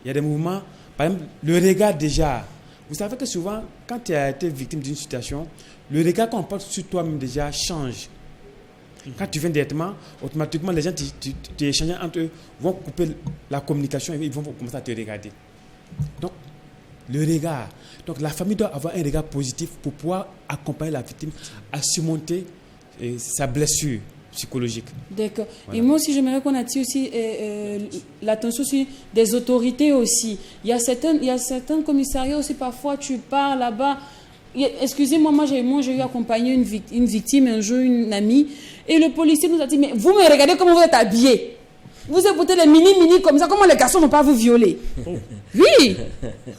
Il y a des mouvements, par exemple, le regard déjà. Vous savez que souvent, quand tu as été victime d'une situation, le regard qu'on porte sur toi-même déjà change. Quand tu viens directement, automatiquement, les gens tu échanges entre eux vont couper la communication et ils vont commencer à te regarder. Donc, le regard. Donc, la famille doit avoir un regard positif pour pouvoir accompagner la victime à surmonter sa blessure. psychologique. D'accord. Voilà. Et moi aussi, j'aimerais qu'on attire aussi l'attention sur des autorités aussi. Il y a certains commissariats aussi, parfois tu pars là-bas. Excusez-moi, moi j'ai eu accompagné une victime un jour, une amie, et le policier nous a dit, mais vous me regardez comment vous êtes habillés. Vous écoutez les mini comme ça, comment les garçons ne vont pas vous violer? Oui.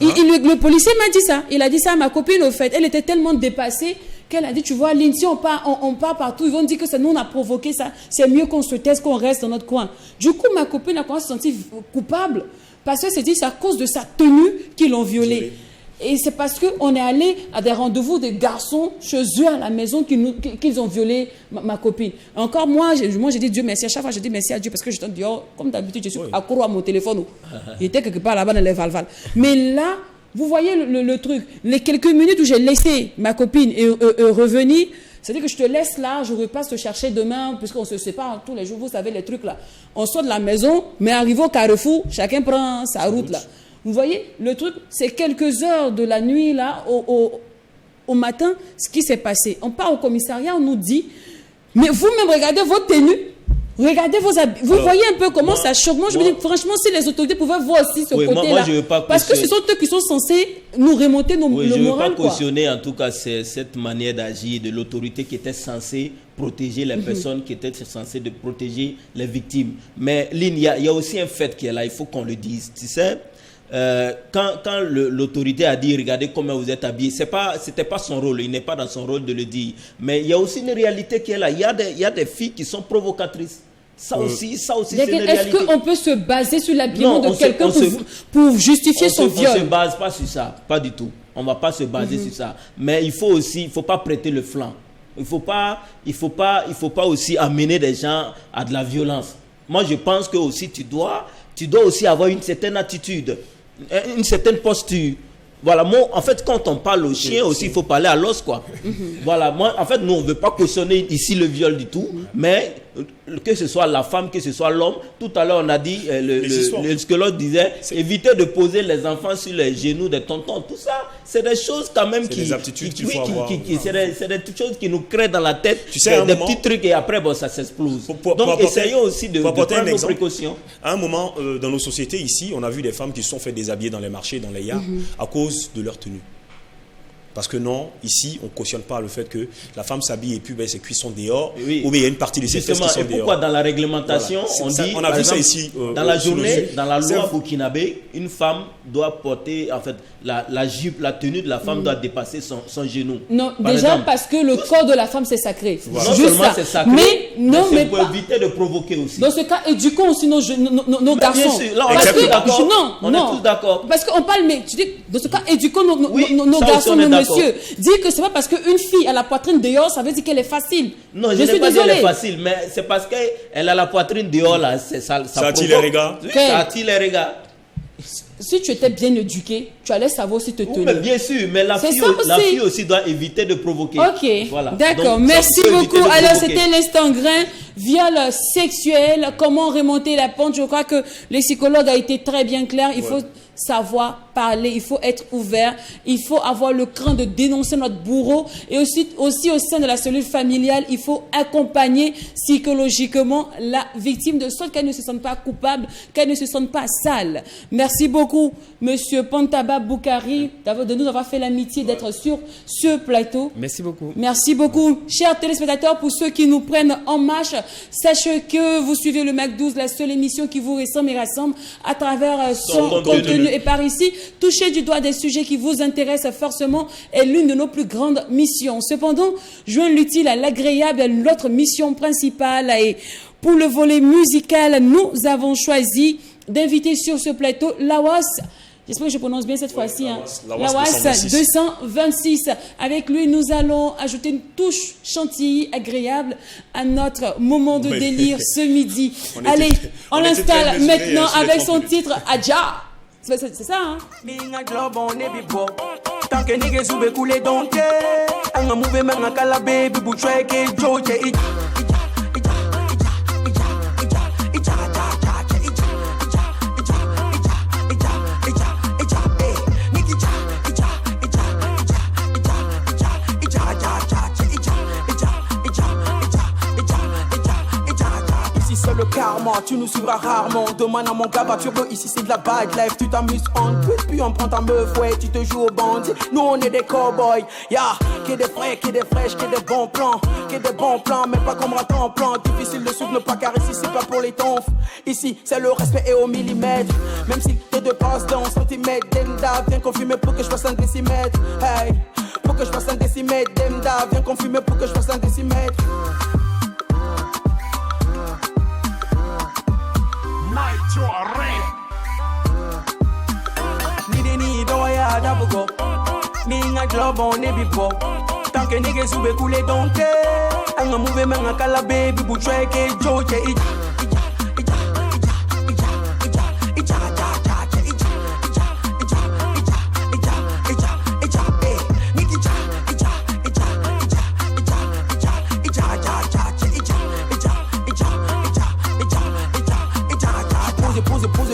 Le policier m'a dit ça. Il a dit ça à ma copine, au fait. Elle était tellement dépassée qu'elle a dit, tu vois, Lynn, si on part partout, ils vont dire que c'est nous, on a provoqué ça. C'est mieux qu'on se taise, qu'on reste dans notre coin. Du coup, ma copine a commencé à se sentir coupable parce qu'elle s'est dit, c'est à cause de sa tenue qu'ils l'ont violée. Et c'est parce qu'on est allé à des rendez-vous des garçons chez eux à la maison qu'ils ont violé ma copine. Encore moi, j'ai dit Dieu merci. À chaque fois, je dis merci à Dieu parce que je t'en dis, comme d'habitude, je suis accro à mon téléphone. Il était quelque part là-bas dans les Valval. Mais là, vous voyez le truc. Les quelques minutes où j'ai laissé ma copine et revenir, c'est-à-dire que je te laisse là, je repasse te chercher demain, puisqu'on se sépare tous les jours, vous savez les trucs là. On sort de la maison, mais arrivé au carrefour, chacun prend sa route là. Vous voyez, le truc, c'est quelques heures de la nuit, là, au matin, ce qui s'est passé. On part au commissariat, on nous dit, mais vous-même, regardez votre tenue, regardez vos habits. Vous voyez un peu comment ça choque. Moi, je me dis, franchement, si les autorités pouvaient voir aussi ce côté-là, parce que ce sont eux qui sont censés nous remonter le moral. Je ne veux pas cautionner, en tout cas, cette manière d'agir de l'autorité qui était censée protéger les personnes, qui étaient censées de protéger les victimes. Mais, Lynn, il y a aussi un fait qui est là, il faut qu'on le dise. Tu sais, quand l'autorité a dit regardez comment vous êtes habillés, c'était pas son rôle, il n'est pas dans son rôle de le dire, mais il y a aussi une réalité qui est là. Il y a des filles qui sont provocatrices. Ça aussi c'est une réalité. Est-ce qu'on peut se baser sur l'habillement de quelqu'un pour justifier son viol? On ne se base pas sur ça, pas du tout. On ne va pas se baser sur ça. Mais il faut pas prêter le flanc. Il faut pas aussi amener des gens à de la violence. Moi je pense que aussi tu dois aussi avoir une certaine attitude, une certaine posture. Voilà, moi, en fait, quand on parle au chien aussi, il faut parler à l'os, quoi. Voilà, moi, en fait, nous, on ne veut pas cautionner ici le viol du tout, mais que ce soit la femme, que ce soit l'homme, tout à l'heure, on a dit, ce que l'autre disait, éviter de poser les enfants sur les genoux des tontons, tout ça, c'est des choses quand même des aptitudes qu'il faut avoir. C'est des choses qui nous créent dans la tête, tu sais, des petits trucs, et après, bon, ça s'explose. Donc, essayons aussi de prendre nos précautions. À un moment, dans nos sociétés, ici, on a vu des femmes qui se sont fait déshabiller dans les marchés, dans les yards, à cause de leur tenue. Parce que non, ici, on ne cautionne pas le fait que la femme s'habille et puis ses cuisses sont dehors, ou bien il y a une partie de ses fesses qui sont dehors. Pourquoi dans la réglementation, voilà. On a vu ça ici dans la journée, dans la loi burkinabé, une femme doit porter, en fait, la jupe, la tenue de la femme doit dépasser son genou. Non, déjà parce que le corps de la femme, c'est sacré. Voilà. Non seulement c'est sacré, mais pour éviter de provoquer aussi. Dans ce cas, éduquons aussi nos garçons. Bien sûr, là, on est tous d'accord. On est tous d'accord. Parce qu'on parle, mais tu dis, dans ce cas, éduquons nos garçons, nos messieurs. Dire que c'est pas parce qu'une fille a la poitrine dehors, ça veut dire qu'elle est facile. Non, je n'ai pas dit qu'elle est facile, mais c'est parce qu'elle a la poitrine dehors, là, ça attire les regards. Oui, ça attire les regards. Si tu étais bien éduqué, tu allais savoir si te tenir. Oui, bien sûr, mais la fille aussi doit éviter de provoquer. Ok, voilà. D'accord, merci beaucoup. Alors, c'était l'instant grain, viol sexuel, comment remonter la pente. Je crois que le psychologue a été très bien clair. Il faut savoir parler, il faut être ouvert, il faut avoir le cran de dénoncer notre bourreau, et aussi au sein de la cellule familiale, il faut accompagner psychologiquement la victime de sorte qu'elle ne se sente pas coupable, qu'elle ne se sente pas sale. Merci beaucoup, Monsieur Pontaba Boukari, de nous avoir fait l'amitié d'être sur ce plateau. Merci beaucoup. Merci beaucoup, chers téléspectateurs, pour ceux qui nous prennent en marche. Sachez que vous suivez le MAC12, la seule émission qui vous ressemble et rassemble à travers son contenu. Et par ici, toucher du doigt des sujets qui vous intéressent forcément est l'une de nos plus grandes missions. Cependant, joindre l'utile à l'agréable est notre mission principale. Et pour le volet musical, nous avons choisi d'inviter sur ce plateau Lawas. J'espère que je prononce bien cette fois-ci. Lawas 226. Avec lui, nous allons ajouter une touche chantilly agréable à notre moment de délire ce midi. Allez, on l'installe maintenant avec son titre Adja. C'est ça, hein? le karma, tu nous suivras rarement. Demande à mon gars, bah turbo, ici c'est de la bad life. Tu t'amuses on pute, puis on prend ta meuf, ouais, tu te joues au bandit. Nous on est des cowboys, yeah. Qu'est des frais, qu'est des fraîches, qu'est des bons plans. Qu'est des bons plans, mais pas comme raton en plan. Difficile de suivre, ne pas caresser, c'est pas pour les tonfs. Ici, c'est le respect et au millimètre. Même si t'es de passe dans centimètres. Demda, viens confumer pour que je fasse un décimètre. Hey, pour que je fasse un décimètre. Demda, viens confumer pour que je fasse un décimètre. Ni doya dabugo. Ni nga club on est bipo. Tant que niggas sube couler donc. Anga move menga kala baby bu treke joche ija.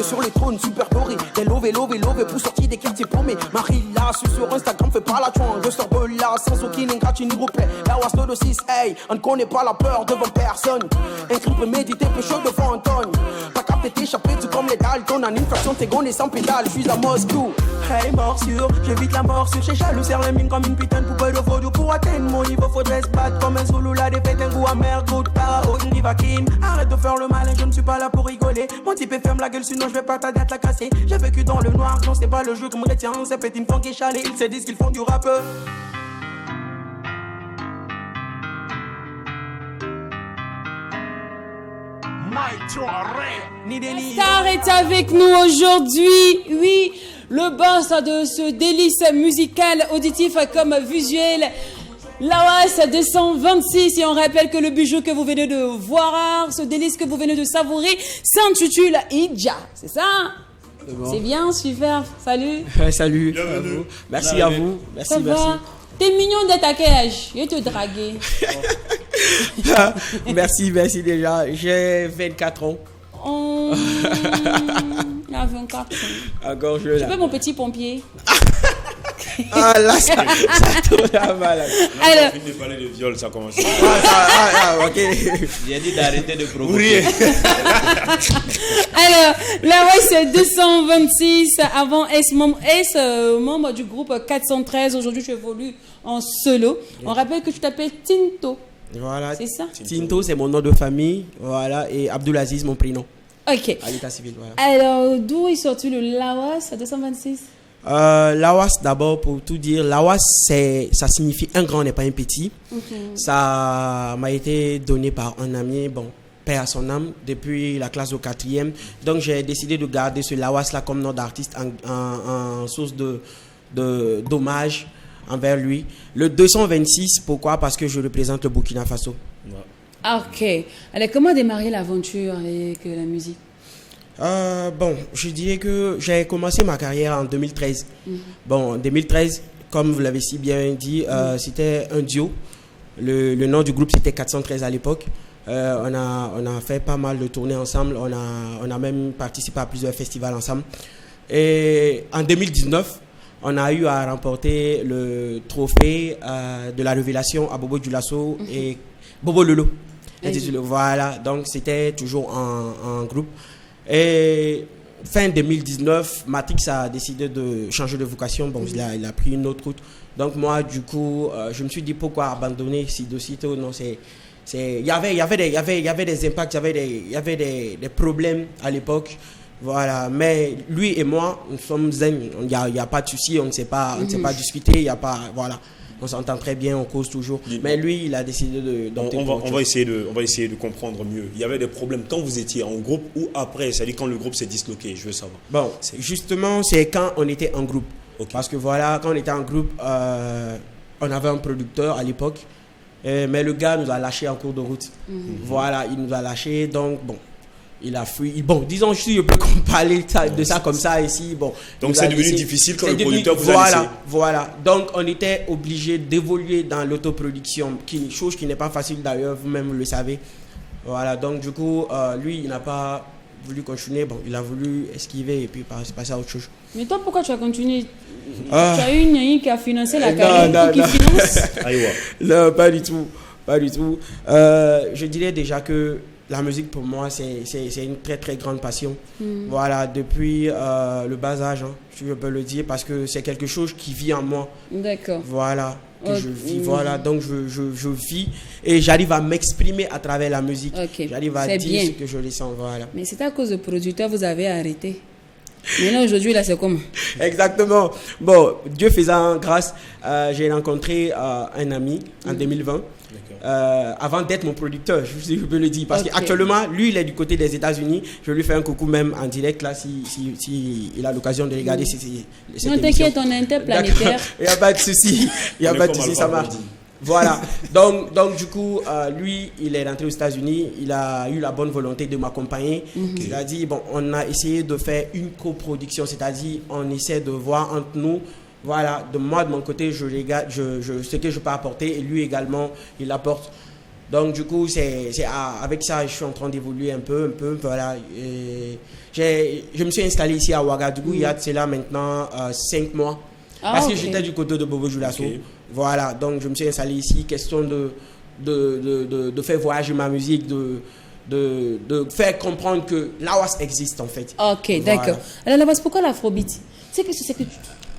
Sur les trônes super dorés, des lové pour sortir des quartiers paumés. Marie là, sur Instagram, fait pas la tronche. Je sors de là, sans aucune ingrati ni replay. La was de 6, hey, on ne connaît pas la peur devant personne. Un crime prémédité, pécho devant Antoine. Pas capté t'échapper, tu comme les Dalton. En infraction, t'es gondé sans pédale, je suis à Moscou. Hey, morsure, j'évite la morsure. Chez jaloux, serre les mines comme une putain de poubelle de vaudou. Pour atteindre mon niveau, faudrait se battre comme un solo. La défaite, un goût amer, goût de para, haute, nivaquine. Arrête de faire le malin, je ne suis pas là pour rigoler. Mon type est ferme la gueule, sinon je vais pas t'aider à te la casser. J'ai vécu dans le noir, non c'est pas le jeu qui me retient. C'est petit une fond qui chalée, ils se disent qu'ils font du rap. Star est avec nous aujourd'hui, oui, le boss de ce délice musical, auditif comme visuel, Lawas 226, et on rappelle que le bijou que vous venez de voir, ce délice que vous venez de savourer, s'intitule Idja, c'est ça? C'est bon. C'est bien, super, salut. Salut, merci à vous, merci, merci. T'es mignon d'être à quel âge? Je vais te draguer. Merci déjà, j'ai 24 ans. Oh, il a 24 ans. Encore je Tu peux mon petit pompier? Ah là, ça tourne à mal. Alors, on finit de parler de viol, ça commence. Ok. J'ai dit d'arrêter de provoquer. Alors, la voice 226, avant membre du groupe 413. Aujourd'hui, tu évolues en solo. On rappelle que tu t'appelles Tinto. Voilà. C'est ça? Tinto, c'est mon nom de famille. Voilà. Et Abdulaziz, mon prénom. Ok. À l'état civil, voilà. Alors, d'où est sorti le Lawas 226? Lawas, d'abord, pour tout dire, Lawas, ça signifie un grand n'est pas un petit. Ça m'a été donné par un ami, bon, paix à son âme, depuis la classe de 4e. Donc, j'ai décidé de garder ce Lawas-là comme nom d'artiste en source d'hommage envers lui. Le 226, pourquoi? Parce que je représente le Burkina Faso. Ok. Alors, comment démarrer l'aventure avec la musique? Bon, je dirais que j'ai commencé ma carrière en 2013. Bon, en 2013, comme vous l'avez si bien dit, c'était un duo. Le nom du groupe, c'était 413 à l'époque. On a fait pas mal de tournées ensemble. On a même participé à plusieurs festivals ensemble. Et en 2019, on a eu à remporter le trophée de la révélation à Bobo Dioulasso et Bobo Lolo. Voilà, donc c'était toujours en groupe. Et fin 2019, Matrix a décidé de changer de vocation. Bon, il a pris une autre route. Donc moi, du coup, je me suis dit pourquoi abandonner si de sitôt. Non, il y avait des impacts, il y avait des problèmes à l'époque. Voilà, mais lui et moi, nous sommes zen. Il n'y a pas de souci, on ne sait pas discuter, il y a pas, voilà. On s'entend très bien, on cause toujours. Mais lui, il a décidé on va essayer de comprendre mieux. Il y avait des problèmes quand vous étiez en groupe ou après, c'est-à-dire quand le groupe s'est disloqué, je veux savoir. Bon, justement, c'est quand on était en groupe. Okay. Parce que voilà, quand on était en groupe, on avait un producteur à l'époque, mais le gars nous a lâchés en cours de route. Voilà, il nous a lâchés, donc bon. Il a fui. Bon, disons, je peux parler de ça comme ça ici. Bon, donc c'est devenu difficile quand le producteur vous a laissé. Voilà. Donc on était obligé d'évoluer dans l'autoproduction, chose qui n'est pas facile d'ailleurs, vous-même le savez. Voilà. Donc du coup, lui, il n'a pas voulu continuer. Bon, il a voulu esquiver et puis passer à autre chose. Mais toi, pourquoi tu as continué? Tu as eu une qui a financé la carrière qui finance? Non, pas du tout. Je dirais déjà que la musique pour moi, c'est une très très grande passion. Voilà, depuis le bas âge, hein, je peux le dire, parce que c'est quelque chose qui vit en moi. D'accord. Voilà, que je vis. Voilà, donc je vis et j'arrive à m'exprimer à travers la musique. J'arrive à dire ce que je ressens. Voilà. Mais c'est à cause de producteur vous avez arrêté. Maintenant, aujourd'hui, là, c'est comment? Exactement. Bon, Dieu faisant grâce, j'ai rencontré un ami en 2020. Avant d'être mon producteur, je peux le dire, parce qu'actuellement, lui, il est du côté des États-Unis. Je lui fais un coucou même en direct, là, si il a l'occasion de regarder cette émission. Non, t'inquiète, on est interplanétaire. Il n'y a pas de souci, ça marche. Voilà, donc du coup, lui, il est rentré aux États-Unis, il a eu la bonne volonté de m'accompagner. Il a dit, bon, on a essayé de faire une coproduction, c'est-à-dire on essaie de voir entre nous, voilà, de moi, de mon côté, je regarde ce que je peux apporter et lui également, il apporte. Donc du coup, c'est avec ça, je suis en train d'évoluer un peu, voilà. Et je me suis installé ici à Ouagadougou, il y a de cela maintenant 5 mois. Parce que j'étais du côté de Bobo Dioulasso. Voilà, donc je me suis installé ici, question de faire voyager ma musique, de faire comprendre que l'Awas existe en fait. Ok, d'accord. Alors l'Awas, pourquoi l'afrobeat? C'est que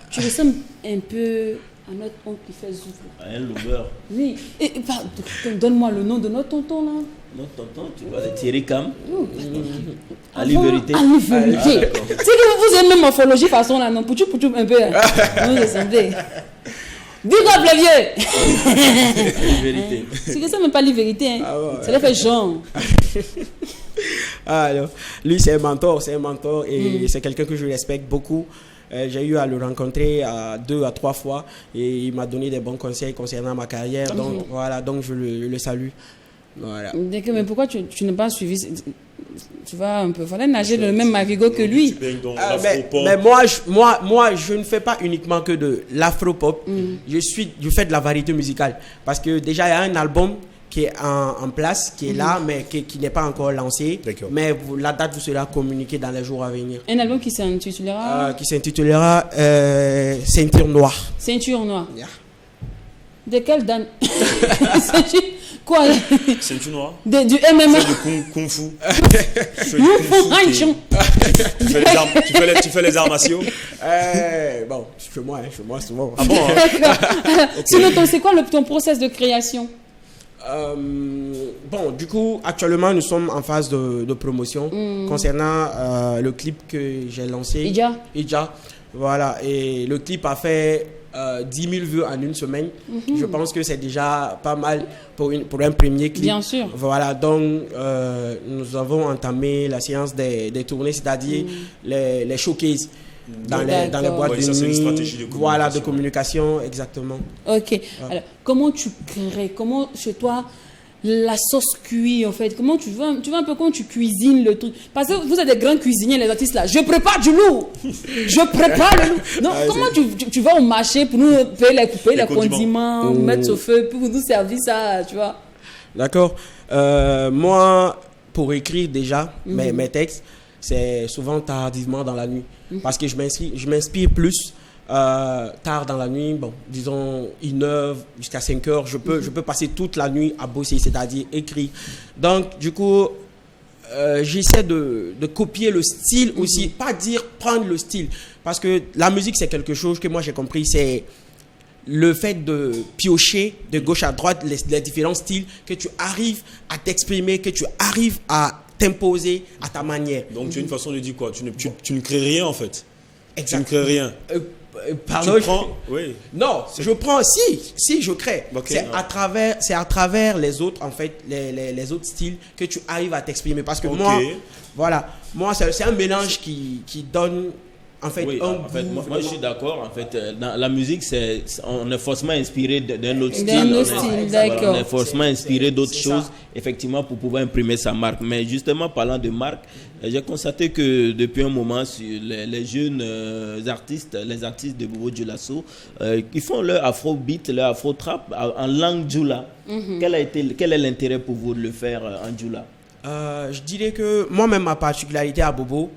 tu ressembles un peu à notre oncle qui fait zouk. À un lover. Oui. Donne-moi le nom de notre tonton là. Notre tonton, tu vois, c'est Thierry Cam. À l'Iverité. À l'Iverité. C'est que vous avez même morphologie façon là, non? Poutou un peu. Vous ressemblez. Big up les vieux. Vérité. C'est que ça même pas la vérité, hein. Ça fait genre. Alors, lui c'est un mentor et c'est quelqu'un que je respecte beaucoup. J'ai eu à le rencontrer 2 à 3 fois et il m'a donné des bons conseils concernant ma carrière. Donc voilà, donc je le salue. Voilà. Mais pourquoi tu n'as pas suivi? Tu vas un peu, fallait nager dans le même marigot que lui. Mais moi, je ne fais pas uniquement que de l'afro-pop. Je fais de la variété musicale. Parce que déjà, il y a un album qui est en place, qui est là, mais qui n'est pas encore lancé. Mais la date vous sera communiquée dans les jours à venir. Un album qui s'intitulera Ceinture Noire. Ceinture Noire. Yeah. De quelle date? Quoi? Ceinture Noire. Du MMA. Du Kung Fu. Tu fais les arts martiaux? Bon, chez moi souvent. Ah bon, hein? Sinon, c'est quoi ton process de création? Bon, du coup, actuellement, nous sommes en phase de promotion concernant le clip que j'ai lancé. Idja. Voilà, et le clip a fait 10 000 vues en une semaine. Je pense que c'est déjà pas mal pour un premier clip. Bien sûr. Voilà, donc nous avons entamé la séance des tournées, c'est-à-dire les showcases. Dans les boîtes de nuit, de communication, exactement. Ok. Alors, comment tu crées, comment chez toi la sauce cuit en fait, comment tu vois un peu comment tu cuisines le truc, parce que vous êtes des grands cuisiniers les artistes là, je prépare du lourd, je prépare le lourd. Non, comment tu vas au marché pour nous couper les condiments, mettre au feu pour nous servir ça, tu vois? D'accord. Moi, pour écrire déjà mes textes, c'est souvent tardivement dans la nuit. Parce que je m'inspire plus tard dans la nuit, bon, disons 1h jusqu'à 5h. Je peux passer toute la nuit à bosser, c'est-à-dire écrire. Donc, du coup, j'essaie de copier le style aussi. Pas dire prendre le style. Parce que la musique, c'est quelque chose que moi j'ai compris, c'est le fait de piocher de gauche à droite les différents styles, que tu arrives à t'exprimer, que tu arrives à t'imposer à ta manière. Donc tu as une façon de dire quoi? Tu ne crées rien en fait. Exactement. Tu ne crées rien. Pardon, oui. Non, je prends. Si je crée. Okay, c'est à travers les autres en fait, les autres styles que tu arrives à t'exprimer. Parce que moi c'est un mélange qui donne. En fait, moi je suis d'accord. En fait, dans la musique, on est forcément inspiré d'un autre style. On est forcément inspiré d'autres choses, effectivement, pour pouvoir imprimer sa marque. Mais justement, parlant de marque, j'ai constaté que depuis un moment, les jeunes artistes, les artistes de Bobo Dioulasso, ils font leur afrobeat, leur afro-trap en langue djoula. Quel est l'intérêt pour vous de le faire en djoula? Je dirais que moi-même, ma particularité à Bobo,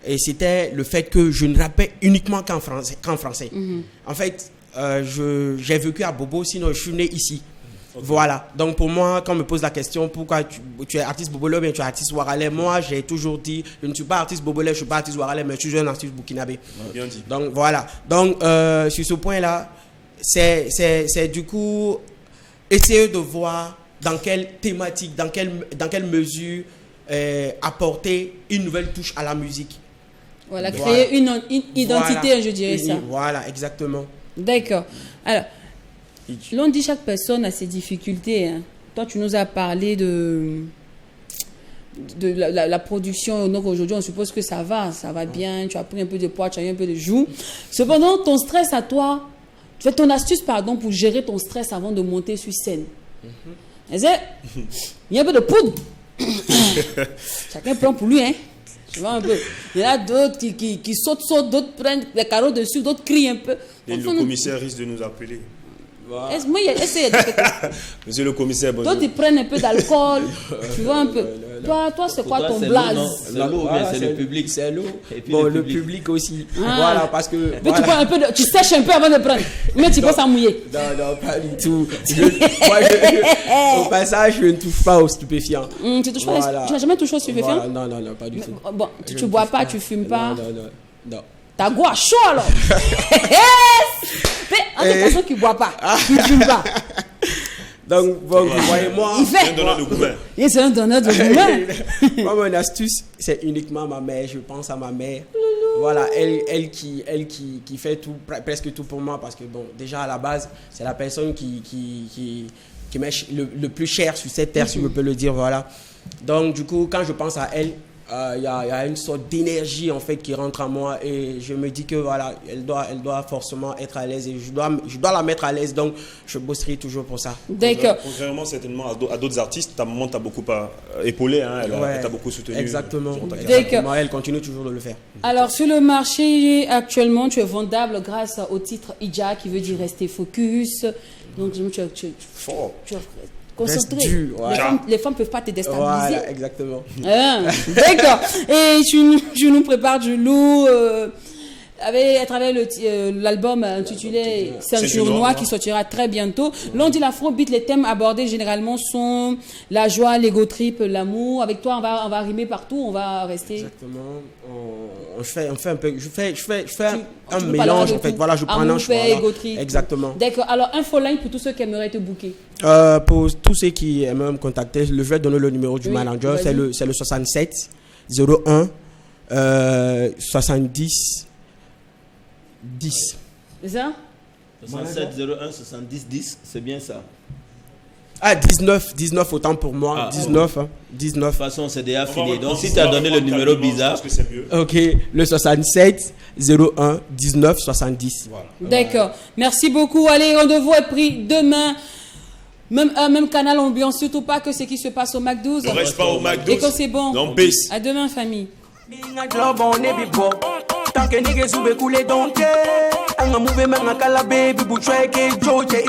et c'était le fait que je ne rappais uniquement qu'en français. En fait, j'ai vécu à Bobo, sinon je suis né ici. Voilà. Donc pour moi, quand on me pose la question, pourquoi tu es artiste Bobolé ou bien tu es artiste Ouaralais, moi j'ai toujours dit, je ne suis pas artiste Bobolé, je ne suis pas artiste Ouaralais, mais je suis un artiste burkinabé. Bien dit. Donc voilà. Donc sur ce point-là, c'est du coup essayer de voir dans quelle thématique, dans quelle mesure apporter une nouvelle touche à la musique. Voilà, créer une identité, voilà. je dirais ça. Voilà, exactement. D'accord. Alors, l'on dit chaque personne a ses difficultés. Hein. Toi, tu nous as parlé de la production. Donc aujourd'hui, on suppose que ça va bien. Tu as pris un peu de poids, tu as eu un peu de joue. Cependant, ton stress à toi, tu fais ton astuce, pardon, pour gérer ton stress avant de monter sur scène. Il y a un peu de poudre. Chacun prend pour lui, hein. Tu vois un peu. Il y en a d'autres qui sautent, d'autres prennent les carreaux dessus, d'autres crient un peu. Et le commissaire risque de nous appeler. Voilà. Monsieur le commissaire, bonjour. D'autres ils prennent un peu d'alcool, tu vois un peu. Toi c'est quoi ton blaze? C'est l'eau, voilà, c'est le public. C'est l'eau. Bon, le public aussi. Voilà, parce que. Mais tu prends un peu tu sèches un peu avant de prendre. Mais tu peux s'en mouiller. Non, pas du tout. Au passage, je ne touche pas aux stupéfiants. Tu touches pas tu n'as jamais touché aux stupéfiants? Non, pas du tout. Bon, tu bois pas, tu fumes pas. Non. T'as goût à chaud alors. Mais en toute façon, qui ne boit pas, qui ne fume pas. Donc, bon, vous voyez, moi. C'est un donneur de gourmet. C'est un donneur de gourmet. Moi, mon astuce, c'est uniquement ma mère. Je pense à ma mère. Voilà, elle qui fait tout, presque tout pour moi. Parce que, bon, déjà à la base, c'est la personne qui met le plus cher sur cette terre, si je peux le dire. Voilà. Donc, du coup, quand je pense à elle, il y a une sorte d'énergie en fait qui rentre en moi et je me dis que voilà, elle doit forcément être à l'aise et je dois la mettre à l'aise, donc je bosserai toujours pour ça. D'accord. Contrairement certainement à d'autres artistes, ta maman t'a beaucoup épaulé, hein, elle t'a beaucoup soutenu. Exactement. D'accord. Elle continue toujours de le faire. Alors sur le marché actuellement, tu es vendable grâce au titre Ija qui veut dire rester focus. Donc tu es concentré. Les femmes ne peuvent pas te déstabiliser. Voilà, exactement. D'accord. Et tu nous prépares du lourd à travers l'album intitulé Ceinture Noire qui sortira très bientôt. L'on dit l'afrobeat, les thèmes abordés généralement sont la joie, l'ego trip, l'amour. Avec toi, on va rimer partout, on va rester. Exactement. On fait un peu. Je fais un mélange en fait. Voilà, je prends un choix. Exactement. D'accord. Alors, infoline pour tous ceux qui aimeraient te booker. Pour tous ceux qui aimeraient me contacter, je vais donner le numéro du manager. C'est le 67 01 70 10. C'est ça? 67 01 70 10, c'est bien ça. Ah, 19 autant pour moi. 19. Hein, 19. De toute façon, c'est déjà fini. Donc, si tu as donné le numéro bizarre. Ok, le 67 01 19 70. Voilà. D'accord. Merci beaucoup. Allez, rendez-vous est pris demain. Même canal, on n'oublie surtout pas que ce qui se passe au MAC12. Ne reste pas au MAC12. Et quand c'est bon. Non, peace. À demain, famille. Tant que niggas ube kule donke anga move manga kala baby butchweke joje